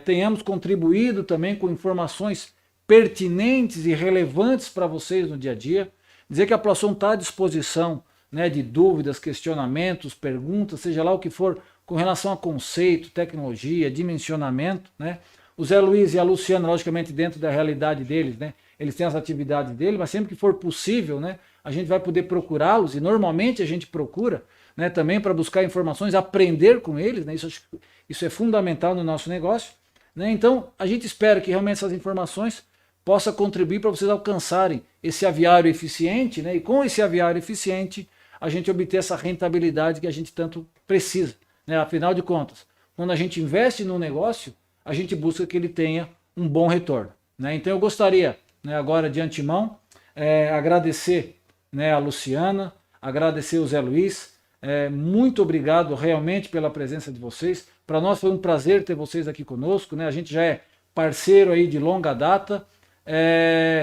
tenhamos contribuído também com informações pertinentes e relevantes para vocês no dia a dia. Dizer que a Plasson está à disposição, né, de dúvidas, questionamentos, perguntas, seja lá o que for, com relação a conceito, tecnologia, dimensionamento, né? O Zé Luiz e a Luciana, logicamente, dentro da realidade deles, né, eles têm as atividades deles, mas sempre que for possível, né, a gente vai poder procurá-los, e normalmente a gente procura, né, também para buscar informações, aprender com eles, né? Isso é fundamental no nosso negócio, né? Então, a gente espera que realmente essas informações possa contribuir para vocês alcançarem esse aviário eficiente, né? E com esse aviário eficiente, a gente obter essa rentabilidade que a gente tanto precisa, né? Afinal de contas, quando a gente investe num negócio, a gente busca que ele tenha um bom retorno, né? Então eu gostaria, né, agora de antemão, agradecer, né, a Luciana, agradecer o Zé Luiz, muito obrigado realmente pela presença de vocês. Para nós foi um prazer ter vocês aqui conosco, né? A gente já é parceiro aí de longa data.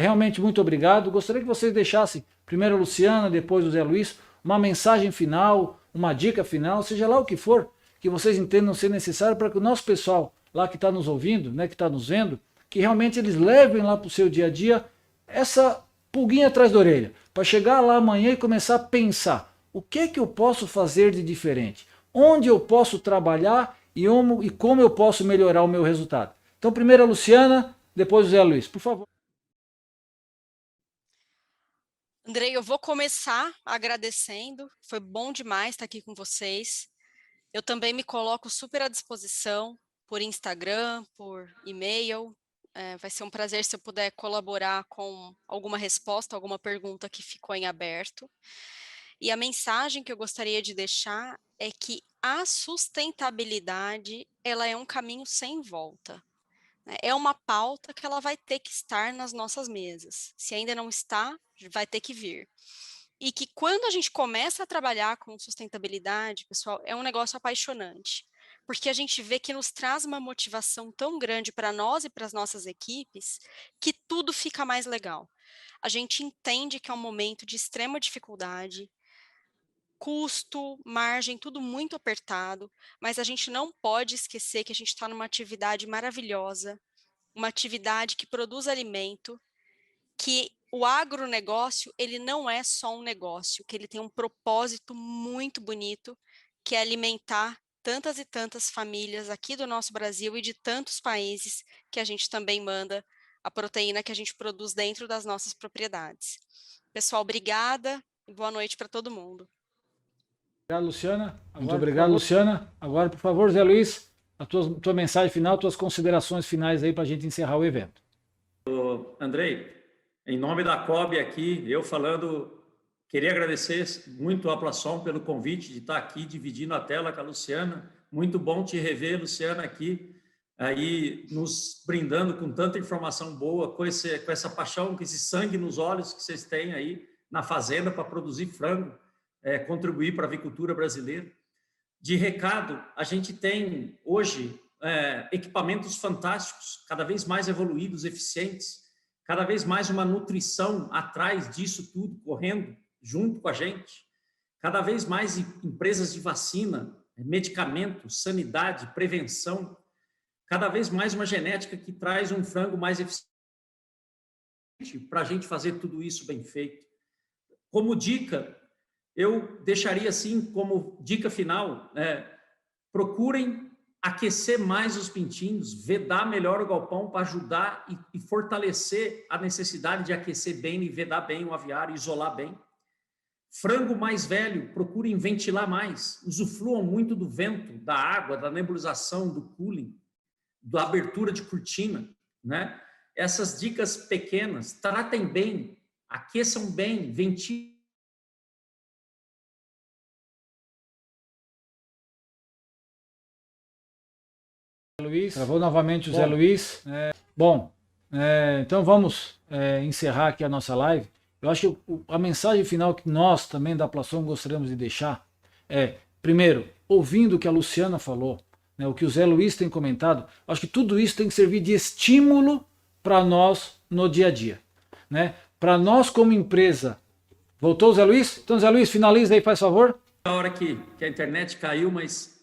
Realmente muito obrigado. Gostaria que vocês deixassem, primeiro a Luciana, depois o Zé Luiz, uma mensagem final, uma dica final, seja lá o que for, que vocês entendam ser necessário para que o nosso pessoal lá que está nos ouvindo, né, que está nos vendo, que realmente eles levem lá para o seu dia a dia essa pulguinha atrás da orelha, para chegar lá amanhã e começar a pensar, o que eu posso fazer de diferente? Onde eu posso trabalhar e como eu posso melhorar o meu resultado? Então primeiro a Luciana, depois o Zé Luiz, por favor. Andrei, eu vou começar agradecendo, foi bom demais estar aqui com vocês. Eu também me coloco super à disposição por Instagram, por e-mail. Vai ser um prazer se eu puder colaborar com alguma resposta, alguma pergunta que ficou em aberto. E a mensagem que eu gostaria de deixar é que a sustentabilidade, ela é um caminho sem volta. É uma pauta que ela vai ter que estar nas nossas mesas. Se ainda não está, vai ter que vir. E que quando a gente começa a trabalhar com sustentabilidade, pessoal, é um negócio apaixonante. Porque a gente vê que nos traz uma motivação tão grande para nós e para as nossas equipes, que tudo fica mais legal. A gente entende que é um momento de extrema dificuldade, custo, margem, tudo muito apertado, mas a gente não pode esquecer que a gente está numa atividade maravilhosa, uma atividade que produz alimento, que o agronegócio, ele não é só um negócio, que ele tem um propósito muito bonito, que é alimentar tantas e tantas famílias aqui do nosso Brasil e de tantos países que a gente também manda a proteína que a gente produz dentro das nossas propriedades. Pessoal, obrigada e boa noite para todo mundo. Obrigado, Luciana. Muito obrigado, Luciana. Agora, por favor, Zé Luiz, a tua mensagem final, tuas considerações finais aí para a gente encerrar o evento. Andrei, em nome da COB aqui, eu falando, queria agradecer muito a Plasson pelo convite de estar aqui dividindo a tela com a Luciana. Muito bom te rever, Luciana, aqui, aí nos brindando com tanta informação boa, com essa paixão, com esse sangue nos olhos que vocês têm aí na fazenda para produzir frango. Contribuir para a avicultura brasileira. De recado, a gente tem hoje equipamentos fantásticos, cada vez mais evoluídos, eficientes, cada vez mais uma nutrição atrás disso tudo, correndo junto com a gente, cada vez mais empresas de vacina, medicamentos, sanidade, prevenção, cada vez mais uma genética que traz um frango mais eficiente para a gente fazer tudo isso bem feito. Como dica, eu deixaria assim, como dica final, procurem aquecer mais os pintinhos, vedar melhor o galpão para ajudar e fortalecer a necessidade de aquecer bem e vedar bem o aviário, isolar bem. Frango mais velho, procurem ventilar mais, usufruam muito do vento, da água, da nebulização, do cooling, da abertura de cortina, né? Essas dicas pequenas, tratem bem, aqueçam bem, ventilem. Luiz, travou novamente o Zé Luiz. Então vamos encerrar aqui a nossa live. Eu acho que a mensagem final que nós também da Plasson gostaríamos de deixar é, primeiro, ouvindo o que a Luciana falou, né, o que o Zé Luiz tem comentado, acho que tudo isso tem que servir de estímulo para nós no dia a dia, né? Para nós como empresa. Voltou o Zé Luiz? Então, Zé Luiz, finaliza aí, faz favor. Na hora que a internet caiu, mas...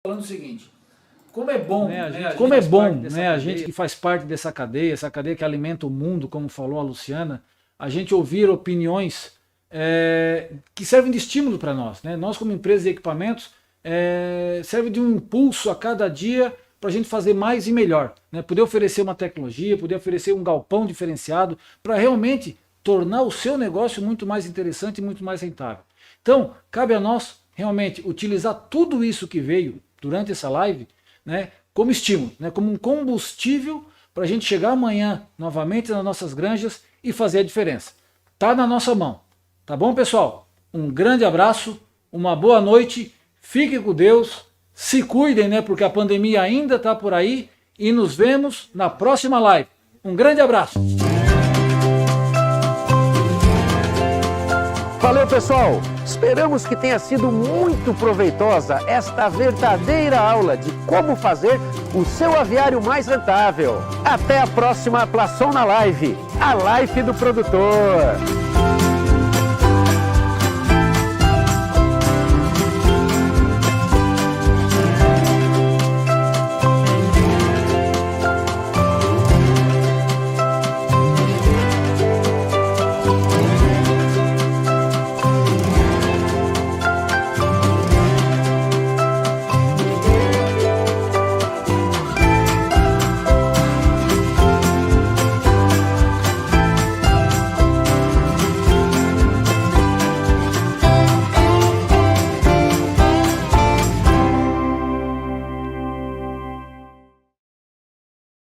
Falando o seguinte, como é bom, a gente que faz parte dessa cadeia, essa cadeia que alimenta o mundo, como falou a Luciana, a gente ouvir opiniões que servem de estímulo para nós, né? Nós como empresa de equipamentos, serve de um impulso a cada dia para a gente fazer mais e melhor, né? Poder oferecer uma tecnologia, poder oferecer um galpão diferenciado para realmente tornar o seu negócio muito mais interessante e muito mais rentável. Então, cabe a nós realmente utilizar tudo isso que veio durante essa live, né, como estímulo, né, como um combustível para a gente chegar amanhã novamente nas nossas granjas e fazer a diferença. Tá na nossa mão. Tá bom, pessoal? Um grande abraço, uma boa noite, fiquem com Deus, se cuidem, né, porque a pandemia ainda está por aí e nos vemos na próxima live. Um grande abraço. Valeu, pessoal! Esperamos que tenha sido muito proveitosa esta verdadeira aula de como fazer o seu aviário mais rentável. Até a próxima Plasson na Live, a Live do Produtor!